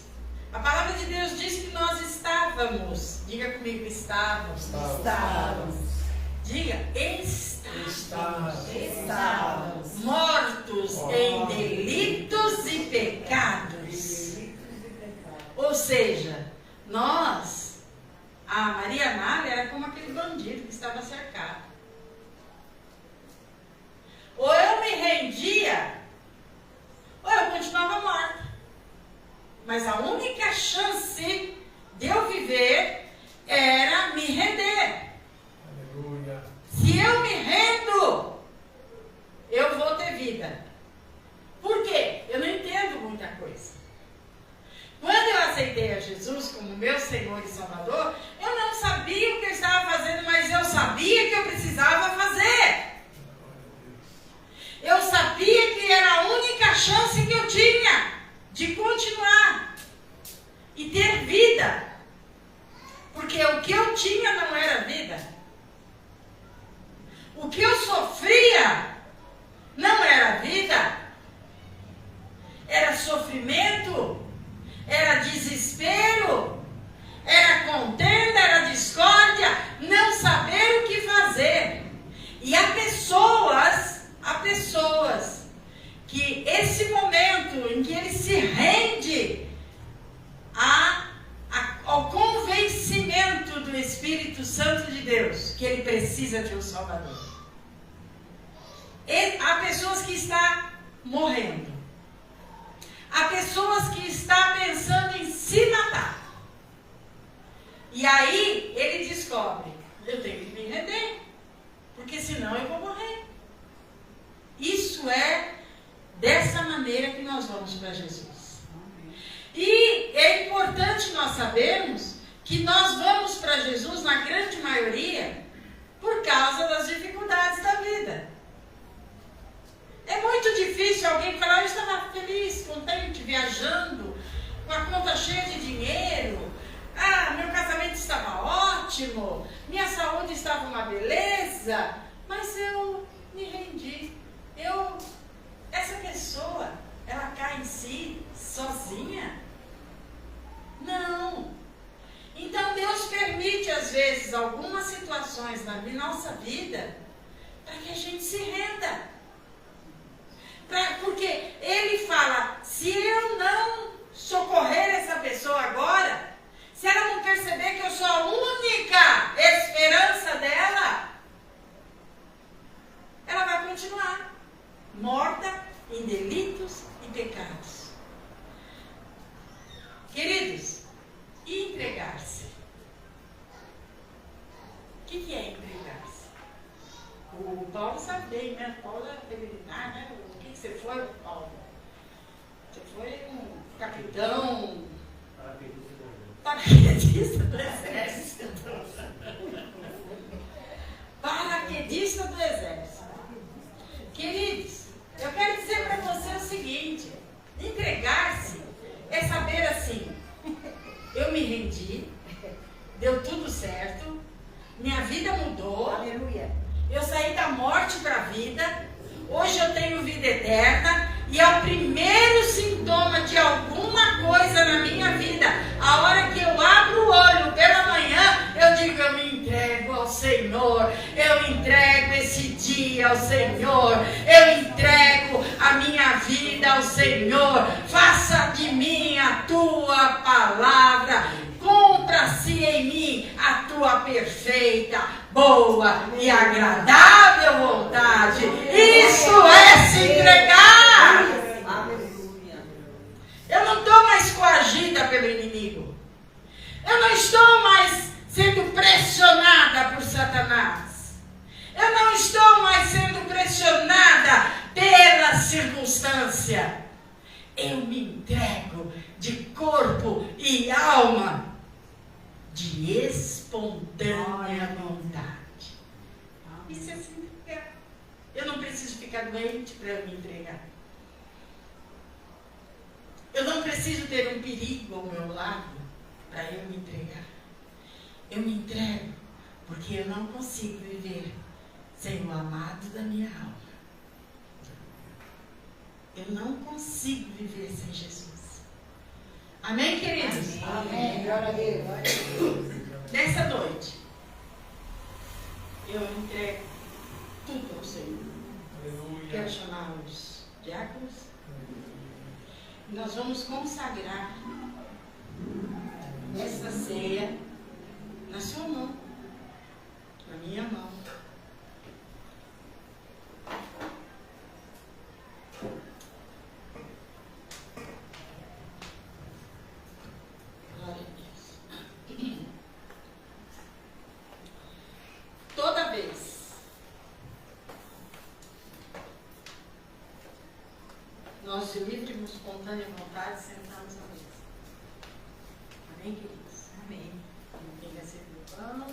Speaker 4: a palavra de Deus diz que nós estávamos, diga comigo, estávamos. Diga, estávamos mortos em delitos e pecados. Ou seja, a Maria Amália era como aquele bandido que estava cercado. Ou eu me rendia, ou eu continuava morta. Mas a única chance de eu viver era me render.
Speaker 2: Aleluia.
Speaker 4: Se eu me rendo, eu vou ter vida. Por quê? Eu não entendo muita coisa. Quando eu aceitei a Jesus como meu Senhor e Salvador, eu não sabia o que eu estava fazendo, mas eu sabia que eu precisava fazer. Eu sabia que era a única chance que eu tinha de continuar e ter vida. Porque o que eu tinha não era vida. O que eu sofria não era vida. Era sofrimento, era desespero, era contenda, era discórdia, não saber o que fazer. E há pessoas que esse momento em que ele se rende ao convencimento do Espírito Santo de Deus, que ele precisa de um Salvador.
Speaker 5: morrendo. Há pessoas que estão pensando em se matar. E aí ele descobre, eu tenho que me render, porque senão eu vou morrer. Isso é dessa maneira que nós vamos para Jesus. E é importante nós sabermos que nós vamos para Jesus, na grande maioria, por causa das dificuldades da vida. É muito difícil alguém falar, eu estava feliz, contente, viajando, com a conta cheia de dinheiro, meu casamento estava ótimo, minha saúde estava uma beleza, mas eu me rendi. Essa pessoa, ela cai em si, sozinha? Não. Então Deus permite às vezes algumas situações na nossa vida para que a gente se renda. Porque Ele fala, se eu não socorrer essa pessoa agora, se ela não perceber que eu sou a única esperança dela, ela vai continuar morta em delitos e pecados. Queridos, e entregar-se? O que é entregar-se? O Paulo sabe bem, né? Paulo é peregrinar, né? O que você foi, Paulo? Você foi um capitão paraquedista do exército. Paraquedista do exército. Queridos, eu quero dizer para você o seguinte: entregar-se é saber assim, eu me rendi, deu tudo certo, minha vida mudou, aleluia. Eu saí da morte para a vida, hoje eu tenho vida eterna, e é o primeiro sintoma de alguma coisa na minha vida. A hora que eu abro o olho pela manhã, eu digo, eu me entrego ao Senhor, eu entrego esse dia ao Senhor, eu entrego a minha vida ao Senhor, faça de mim a tua palavra, cumpra-se em mim a tua perfeita, boa e agradável vontade. Isso é se entregar. Eu não estou mais coagida pelo inimigo. Eu não estou mais sendo pressionada por Satanás. Eu não estou mais sendo pressionada pela circunstância. Eu me entrego de corpo e alma, de espontânea vontade. Isso é se entregar. Eu não preciso ficar doente para eu me entregar. Eu não preciso ter um perigo ao meu lado para eu me entregar. Eu me entrego porque eu não consigo viver sem o amado da minha alma. Eu não consigo viver sem Jesus. Amém, queridos?
Speaker 4: Amém. Glória a Deus.
Speaker 5: Nessa noite, eu entrego tudo ao Senhor. Quero chamar os diáconos. Nós vamos consagrar essa ceia na sua mão, na minha mão. Glória a Deus. Toda vez nós, de livre e espontânea vontade, sentamos à mesa. Amém, queridos? Amém. Quem vai servir o pão?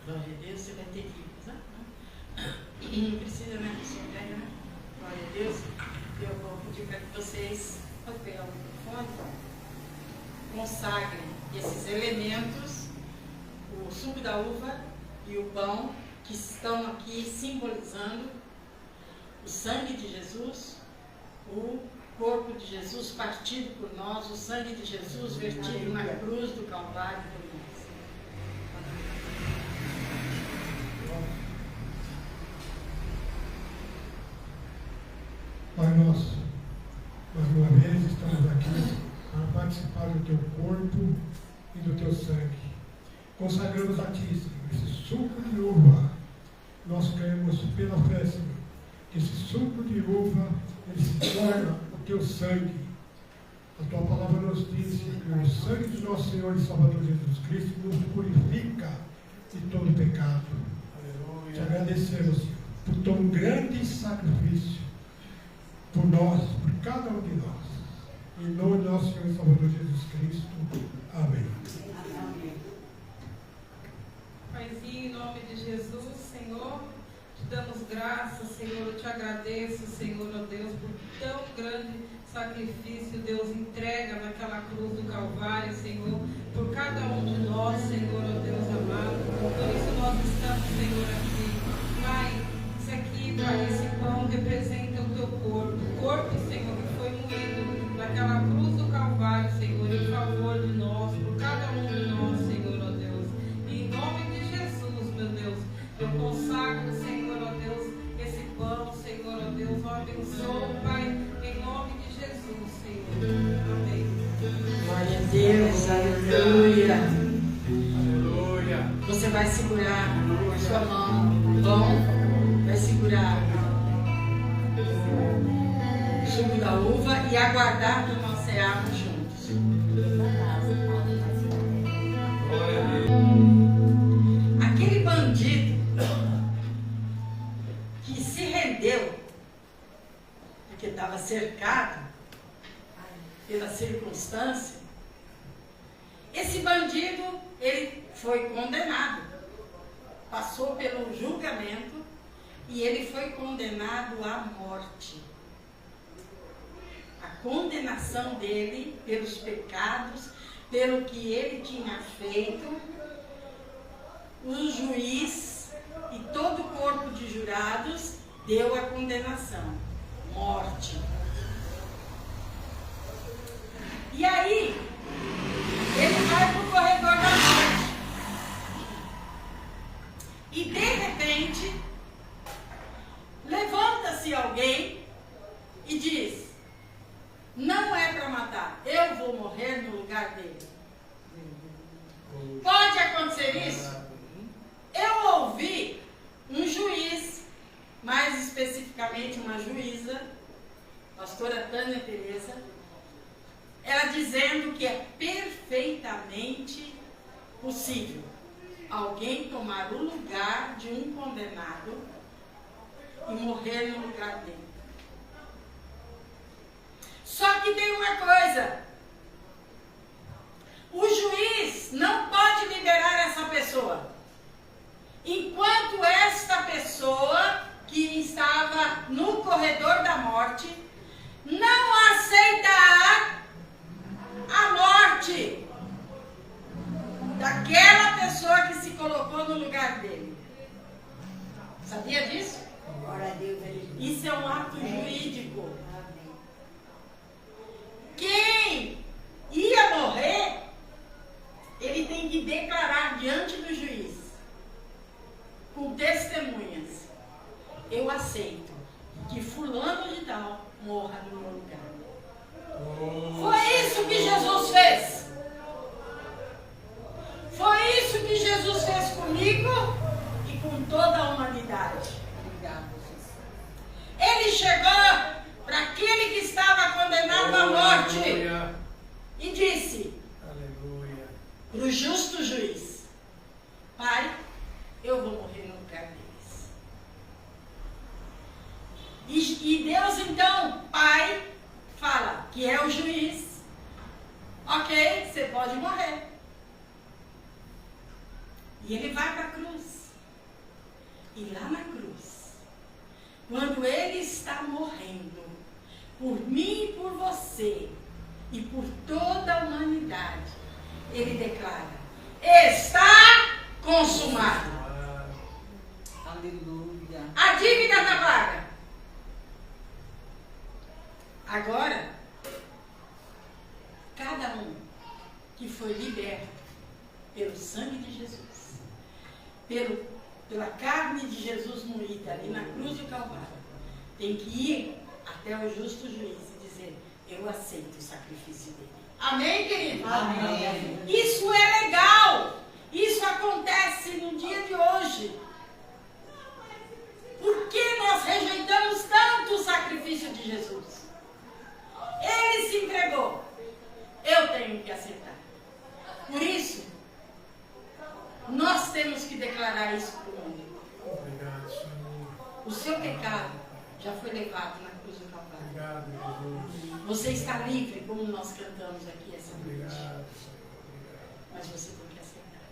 Speaker 5: Glória a Deus, você vai ter que usar, não precisa, né? Glória a Deus. Eu vou pedir para que vocês, vou pegar o microfone, consagrem esses elementos, o suco da uva e o pão, que estão aqui simbolizando o sangue de Jesus, o corpo de Jesus partido por nós, o sangue de Jesus vertido na cruz do Calvário por nós.
Speaker 1: Pai nosso, mais uma vez estamos aqui para participar do teu corpo e do teu sangue. Consagramos a ti, Senhor, esse suco de uva. Nós cremos pela fé, Senhor, que esse suco de uva ele se torna o teu sangue. A tua palavra nos diz que o sangue do nosso Senhor e Salvador Jesus Cristo nos purifica de todo pecado. Aleluia. Te agradecemos, Senhor, por tão grande sacrifício por nós, por cada um de nós. Em nome do nosso Senhor e Salvador Jesus Cristo. Amém.
Speaker 6: Paizinho, em nome de Jesus, Senhor, te damos graças, Senhor, eu te agradeço, Senhor, ó Deus, por tão grande sacrifício, Deus, entrega naquela cruz do Calvário, Senhor, por cada um de nós, Senhor, ó Deus amado. Por isso nós estamos, Senhor, aqui. Pai, isso aqui, Pai, esse pão representa o teu corpo. O corpo, Senhor, que foi moído naquela cruz do Calvário, Senhor, em favor de nós, por cada um de nós, Senhor, ó Deus. E em nome de Jesus, meu Deus, eu consagro, Senhor, ó Deus, esse pão, Senhor, ó Deus, eu abençoo, Pai, em nome de Jesus, Senhor. Amém.
Speaker 5: Glória a Deus, aleluia.
Speaker 2: Aleluia.
Speaker 5: Você vai segurar com a sua mão o pão, vai segurar o suco da uva e aguardar que nós cearmos juntos.
Speaker 2: Glória a Deus.
Speaker 5: Aquele bandido que se rendeu, porque estava cercado pela circunstância, esse bandido, ele foi condenado, passou pelo julgamento e ele foi condenado à morte. A condenação dele pelos pecados, pelo que ele tinha feito, o juiz e todo o corpo de jurados deu a condenação, morte. E aí, ele vai para o corredor da morte. E de repente, levanta-se alguém e diz: não é para matar, eu vou morrer no lugar dele. Pode acontecer isso? Eu ouvi um juiz, mais especificamente uma juíza, pastora Tânia Teresa, ela dizendo que é perfeitamente possível alguém tomar o lugar de um condenado e morrer no lugar dele. Só que tem uma coisa: o juiz não pode liberar essa pessoa enquanto esta pessoa que estava no corredor da morte não aceitar a morte daquela pessoa que se colocou no lugar dele. Sabia disso? Isso é um ato jurídico. Quem ia morrer, ele tem que declarar diante do juiz, com testemunhas: eu aceito que fulano de tal morra no meu lugar. Foi isso que Jesus fez. Foi isso que Jesus fez comigo e com toda a humanidade. Ele chegou para aquele que estava condenado à morte e disse para o justo juiz: Pai, eu vou morrer no lugar deles. E Deus então, Pai, fala que é o juiz: ok, você pode morrer. E ele vai para a cruz. E lá na cruz, quando ele está morrendo, por mim e por você, e por toda a humanidade, ele declara: está consumado.
Speaker 3: Aleluia.
Speaker 5: A dívida está paga. Agora, cada um que foi liberto pelo sangue de Jesus, pela carne de Jesus moída ali na cruz do Calvário, tem que ir até o justo juiz e dizer: eu aceito o sacrifício dele. Amém, querido?
Speaker 4: Amém.
Speaker 5: Isso é legal. Isso acontece no dia de hoje. Por que nós rejeitamos tanto o sacrifício de Jesus? Ele se entregou. Eu tenho que aceitar. Por isso, nós temos que declarar isso para o mundo.
Speaker 2: Obrigado, Senhor.
Speaker 5: O seu pecado já foi levado na cruz do Calvário.
Speaker 2: Obrigado, Jesus.
Speaker 5: Você está livre, como nós cantamos aqui essa noite.
Speaker 2: Obrigado, Senhor. Obrigado.
Speaker 5: Mas você tem que aceitar.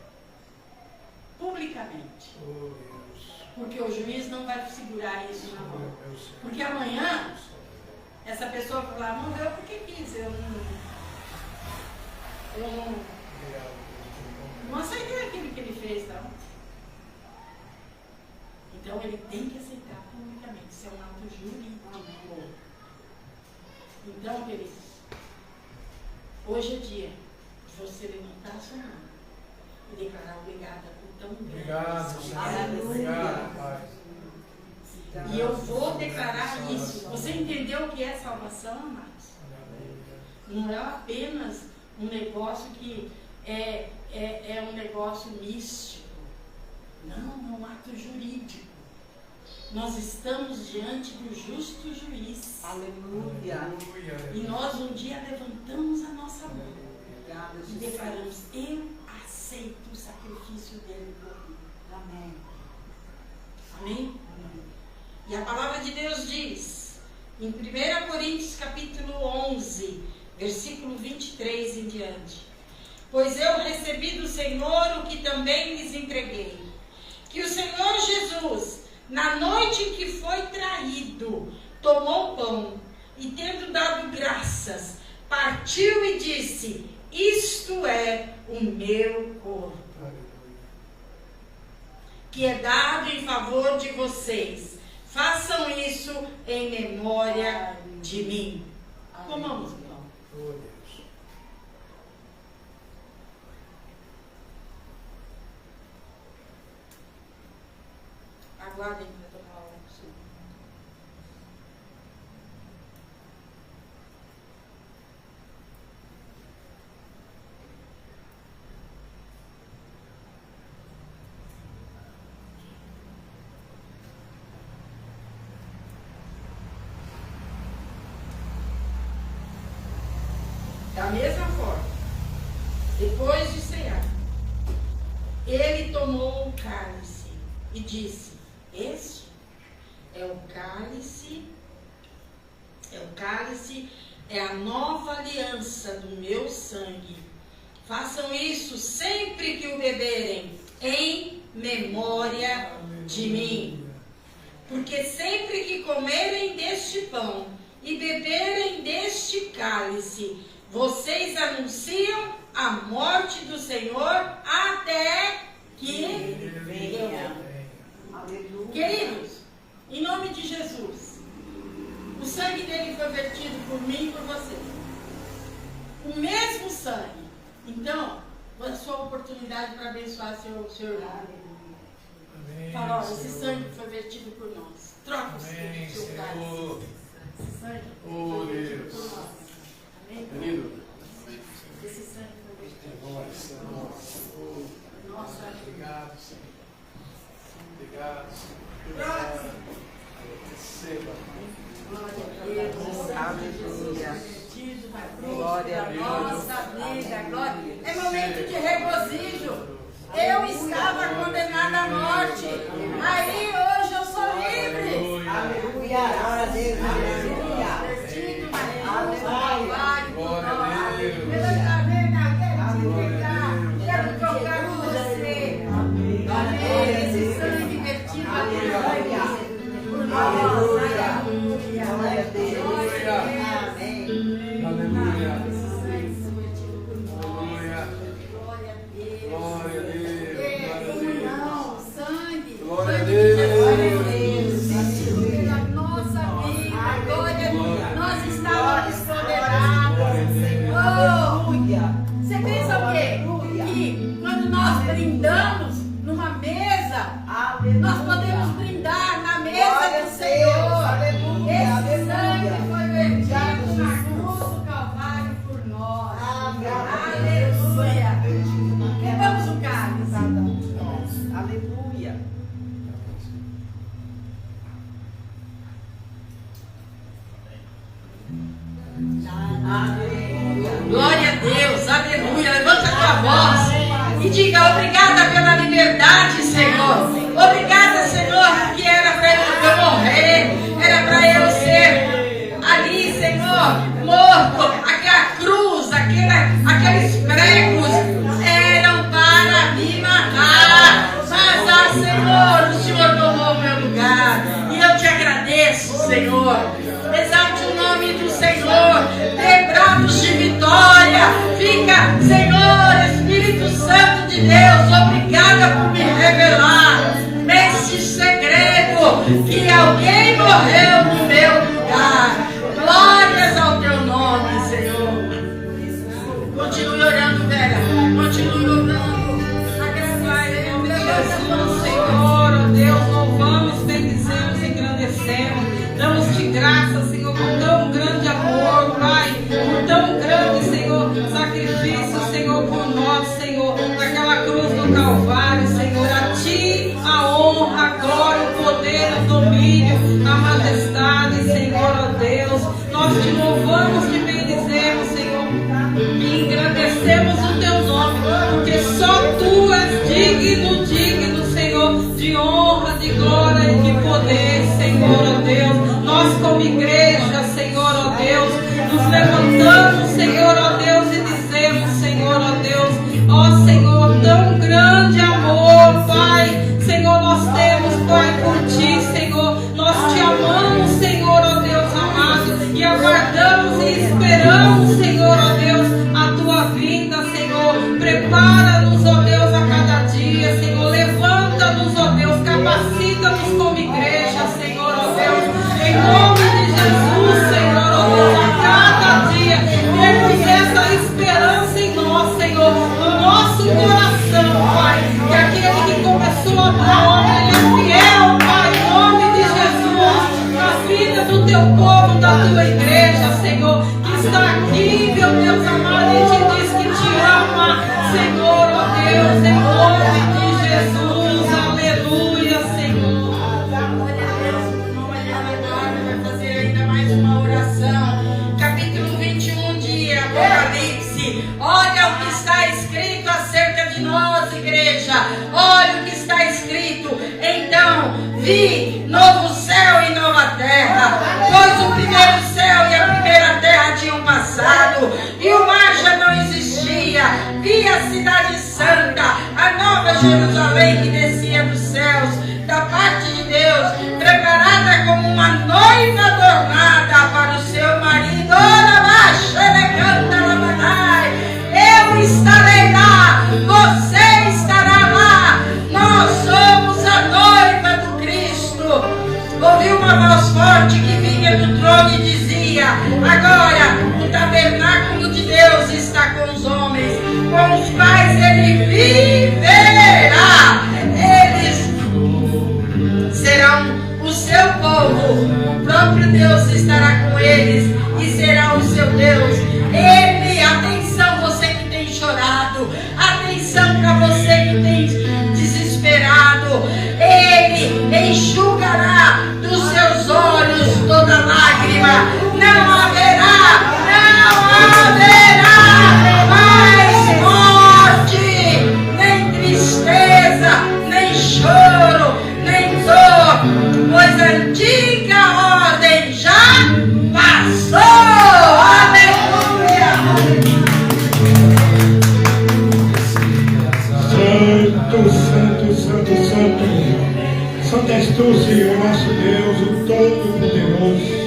Speaker 5: Publicamente.
Speaker 2: Oh, Deus.
Speaker 5: Porque o juiz não vai segurar isso na mão.
Speaker 2: Meu Senhor.
Speaker 5: Porque amanhã, essa pessoa vai falar, não deu porque quis. Eu não aceitei aquilo que ele fez, não. Então ele tem que aceitar publicamente. Isso é um ato jurídico. Então, queridos, hoje é dia de você levantar a sua mão e declarar obrigada por tão grande.
Speaker 2: Obrigado, Senhor.
Speaker 5: Aleluia.
Speaker 2: Obrigado, Pai.
Speaker 5: E eu vou declarar isso. Você entendeu o que é salvação, amados? Não é apenas um negócio que é um negócio místico. Não, é um ato jurídico. Nós estamos diante do justo juiz.
Speaker 4: Aleluia.
Speaker 5: E nós um dia levantamos a nossa mão e declaramos, eu aceito o sacrifício dele por mim.
Speaker 4: Amém.
Speaker 5: Amém? E a palavra de Deus diz, em 1 Coríntios capítulo 11, versículo 23 em diante: pois eu recebi do Senhor o que também lhes entreguei, que o Senhor Jesus, na noite em que foi traído, tomou o pão e, tendo dado graças, partiu e disse, isto é o meu corpo, que é dado em favor de vocês. Façam isso em memória de mim. Comamos o pão.
Speaker 2: Oh, Deus.
Speaker 5: Aguardem para tomar o Senhor. Da mesma forma, depois de cear, ele tomou o cálice e disse, este é o cálice, é a nova aliança do meu sangue. Façam isso sempre que o beberem, em memória de mim. Porque sempre que comerem deste pão e beberem deste cálice, vocês anunciam a morte do Senhor até que venha. Queridos, em nome de Jesus, o sangue dele foi vertido por mim e por você. O mesmo sangue. Então, a sua oportunidade para abençoar seu irmão.
Speaker 2: Amém.
Speaker 5: Fala, ó, esse
Speaker 2: Senhor.
Speaker 5: sangue foi vertido por nós. Troca o
Speaker 2: Amém,
Speaker 5: seu cálice.
Speaker 2: Senhor.
Speaker 5: Esse sangue
Speaker 2: Oh,
Speaker 5: foi vertido
Speaker 2: Deus.
Speaker 5: por nós. Amém?
Speaker 7: Querido,
Speaker 5: Esse sangue foi vertido.
Speaker 2: Nossa, obrigado, Senhor. Obrigado, Senhor.
Speaker 5: Próximo.
Speaker 2: Receba.
Speaker 5: Aleluia.
Speaker 4: Glória a Deus.
Speaker 5: Nossa vida, glória. É momento de regozijo. Eu estava condenada à morte. Aí hoje eu sou livre.
Speaker 4: Aleluia. Glória a Deus. Aleluia.
Speaker 5: Vertido
Speaker 4: Aleluia.
Speaker 5: por nós.
Speaker 2: Glória a Deus.
Speaker 5: Pela caverna, quero te pegar. Quero tocar com você. Amém. Esse sangue vertido por nós. Aleluia.
Speaker 4: Glória a Deus.
Speaker 5: Glória a Deus.
Speaker 4: Amém.
Speaker 2: Aleluia.
Speaker 5: Esse sangue foi vertido por nós.
Speaker 2: Aleluia.
Speaker 5: Glória a Deus.
Speaker 2: Glória a Deus.
Speaker 5: Comunhão, sangue.
Speaker 2: Glória a
Speaker 5: Sangue
Speaker 2: Deus.
Speaker 5: de Jesus, pela nossa vida. Glória a Deus. Nós estávamos condenados, Senhor. Você pensa o quê? Que quando nós brindamos numa mesa, nós podemos brindar na mesa do Senhor. Esse sangue foi vertido na cruz do Calvário por nós. Senhor. Exalte o nome do Senhor. Dê brados de vitória. Fica, Senhor, Espírito Santo de Deus, obrigada por me revelar nesse segredo que alguém morreu no meu lugar. Glórias ao teu nome, Senhor. Continue orando, Vera. Continue orando.
Speaker 6: Jesus, Senhor, ó Deus, louvamos, bendizemos, engrandecemos. Damos-te graça, Senhor, por tão grande amor, Pai, por tão grande, Senhor, sacrifício, Senhor, por nós, Senhor, naquela cruz do Calvário, Senhor. A Ti a honra, a glória, o poder, o domínio, a majestade, Senhor, ó Deus. Nós te louvamos, te bendizemos, Senhor, e engrandecemos o Teu nome, porque só Tu és digno, Senhor, de honra, de glória e de poder, Senhor, ó Deus. Nós como igreja, Senhor, ó Deus, nos levantamos, Senhor, ó Deus, e dizemos, Senhor, ó Deus, ó Senhor, tão grande amor, Pai, Senhor, nós temos, Pai, por Ti, Senhor, nós Te amamos, Senhor, ó Deus amado, e aguardamos e esperamos, Senhor, ó Deus, a Tua vinda, Senhor. Prepara-nos, ó Deus, a cada dia, Senhor. Levanta-nos, ó Deus. Capacita-nos como igreja, Senhor, ó Deus. Em nome de Jesus, Senhor, ó Deus. A cada dia temos essa esperança em nós, Senhor. No nosso coração, Pai. Que aquele que começou a boa obra, Ele é fiel, Pai. Em nome de Jesus. Na vida do Teu povo, da Tua igreja, Senhor. Que está aqui, meu Deus amado, e te diz que te ama, Senhor, ó Deus, em nome de Jesus, aleluia, Senhor.
Speaker 5: Glória a Deus, no nome agora vai fazer ainda mais uma oração. Capítulo 21 de Apocalipse. Olha o que está escrito acerca de nós, igreja. Olha o que está escrito. Então, vi novo céu e nova terra, pois o primeiro céu e a primeira terra tinham passado, e o mar já não existia. Vi a cidade santa, a nova Jerusalém, que descia dos céus, da parte de Deus, preparada como uma noiva adornada para o seu marido. Eu estarei lá, você estará lá, nós somos a noiva do Cristo. Ouvi uma voz forte que vinha do trono e dizia: agora o tabernáculo de Deus está com os homens, com os quais Ele viverá. Eles serão o seu povo, o próprio Deus estará com eles e será o seu Deus. Ele, atenção, você que tem chorado, atenção para você que tem desesperado, Ele enxugará dos seus olhos toda lágrima. Não haverá mais morte, nem tristeza, nem choro, nem dor, pois a antiga ordem já passou. Aleluia!
Speaker 1: Santo és Tu, Senhor, nosso Deus, o Todo-Poderoso.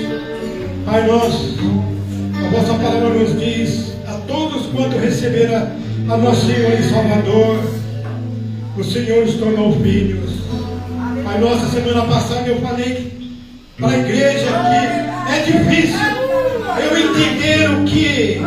Speaker 1: Pai nosso, a vossa palavra nos diz: a todos quanto receberam a nosso Senhor e Salvador, o Senhor nos tornou filhos. Pai nosso, semana passada eu falei para a igreja que é difícil eu entender o que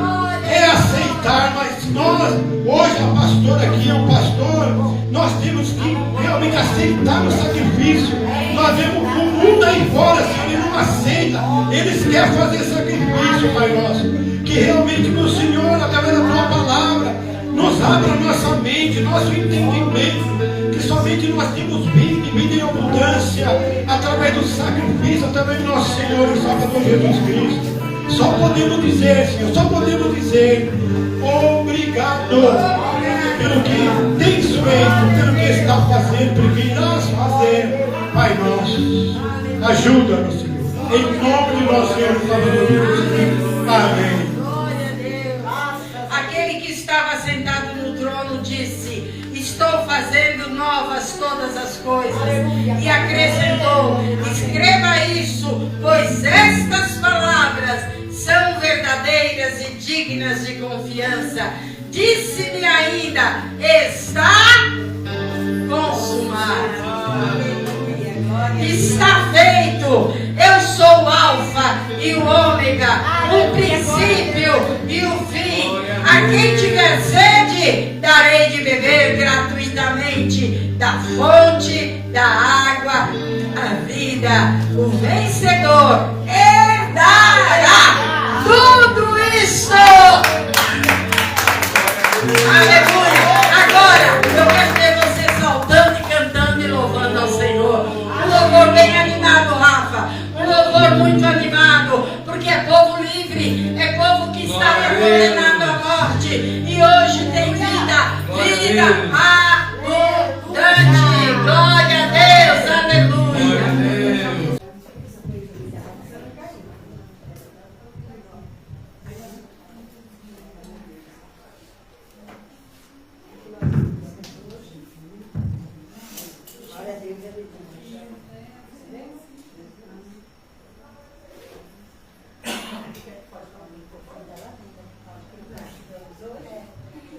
Speaker 1: é aceitar, mas nós, hoje a pastora aqui é um pastor, nós temos que realmente aceitar o sacrifício. Nós vemos o mundo aí fora, se ele não aceita, eles querem fazer sacrifício, Pai nosso. Que realmente o Senhor, através da Tua palavra, nos abra a nossa mente, nosso entendimento, que somente nós temos vida em abundância, através do sacrifício, através do nosso Senhor e Salvador Jesus Cristo. Só podemos dizer, Senhor, só podemos dizer obrigado pelo que tens feito, pelo que está fazendo, pelo que irás fazer, Pai nosso. Ajuda-nos, Senhor, em nome de nosso Senhor e Salvador Jesus Cristo. Amém.
Speaker 5: Glória a Deus. Aquele que estava sentado no trono disse: estou fazendo novas todas as coisas. E acrescentou: escreva isso, pois estas palavras são verdadeiras e dignas de confiança. Disse-me ainda: está consumado. Está feito. Eu sou o Alfa e o Ômega, o princípio e o fim. A quem tiver sede, darei de beber gratuitamente da fonte da água da vida. O vencedor herdará tudo isso. Aleluia. Agora eu quero ver você saltando e cantando e louvando ao Senhor. Um louvor bem animado, Rafa. Um louvor muito animado, porque é povo livre, é povo que estava condenado à morte e hoje tem vida abundante. Glória a Deus, aleluia.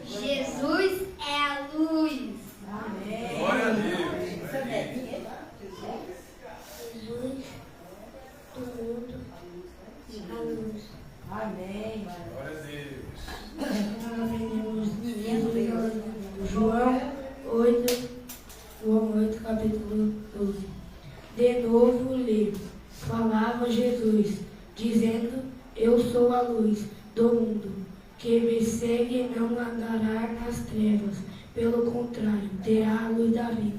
Speaker 7: Jesus é a luz.
Speaker 2: Amém. Glória a Deus.
Speaker 7: Luz do mundo, a luz.
Speaker 3: Amém.
Speaker 2: Glória a Deus.
Speaker 7: João 8, capítulo 12. De novo lhe falava Jesus, dizendo: eu sou a luz do mundo. Que me segue não andará nas trevas, pelo contrário, terá a luz da vida.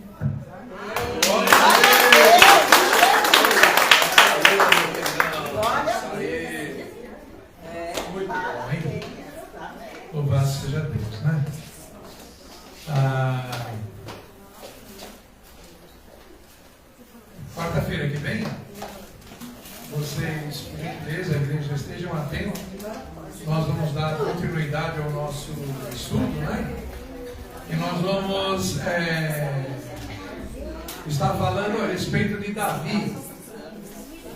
Speaker 2: Muito bom, hein? Louvado seja Deus, né? Quarta-feira que vem, vocês, por gentileza, a igreja, estejam atentos. Nós vamos dar continuidade ao nosso estudo, né? E nós vamos estar falando a respeito de Davi.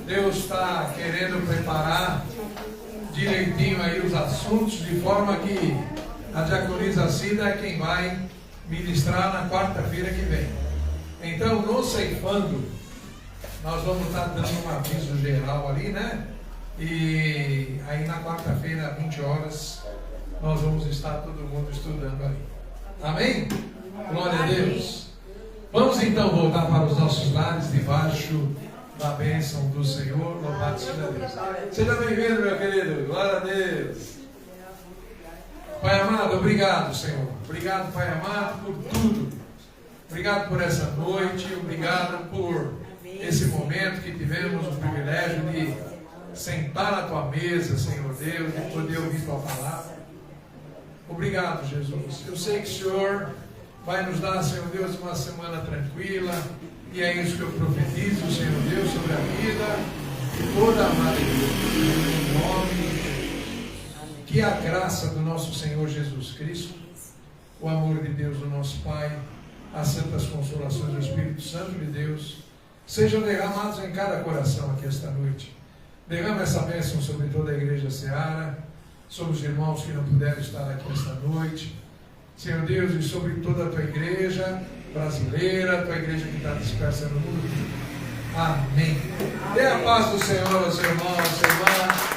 Speaker 2: Deus está querendo preparar direitinho aí os assuntos, de forma que a diaconisa Cida é quem vai ministrar na quarta-feira que vem. Então, no Ceifando, nós vamos estar dando um aviso geral ali, né? E aí na quarta-feira, às 20 horas, nós vamos estar todo mundo estudando ali. Amém? Glória a Deus. Vamos então voltar para os nossos lares, debaixo da bênção do Senhor. Louvado seja Deus. Seja bem-vindo, meu querido. Glória a Deus. Pai amado, obrigado, Senhor. Obrigado, Pai amado, por tudo. Obrigado por essa noite. Obrigado por esse momento que tivemos o privilégio de sentar à tua mesa, Senhor Deus, de poder ouvir tua palavra. Obrigado, Jesus. Eu sei que o Senhor vai nos dar, Senhor Deus, uma semana tranquila, e é isso que eu profetizo, Senhor Deus, sobre a vida de toda a amada igreja. Em nome de Jesus. Que a graça do nosso Senhor Jesus Cristo, o amor de Deus, o nosso Pai, as santas consolações do Espírito Santo de Deus, sejam derramados em cada coração aqui esta noite. Derrama essa bênção sobre toda a igreja Seara, sobre os irmãos que não puderam estar aqui esta noite, Senhor Deus, e sobre toda a tua igreja brasileira, a tua igreja que está dispersa no mundo. Amém. Dê a paz do Senhor aos irmãos, irmãs.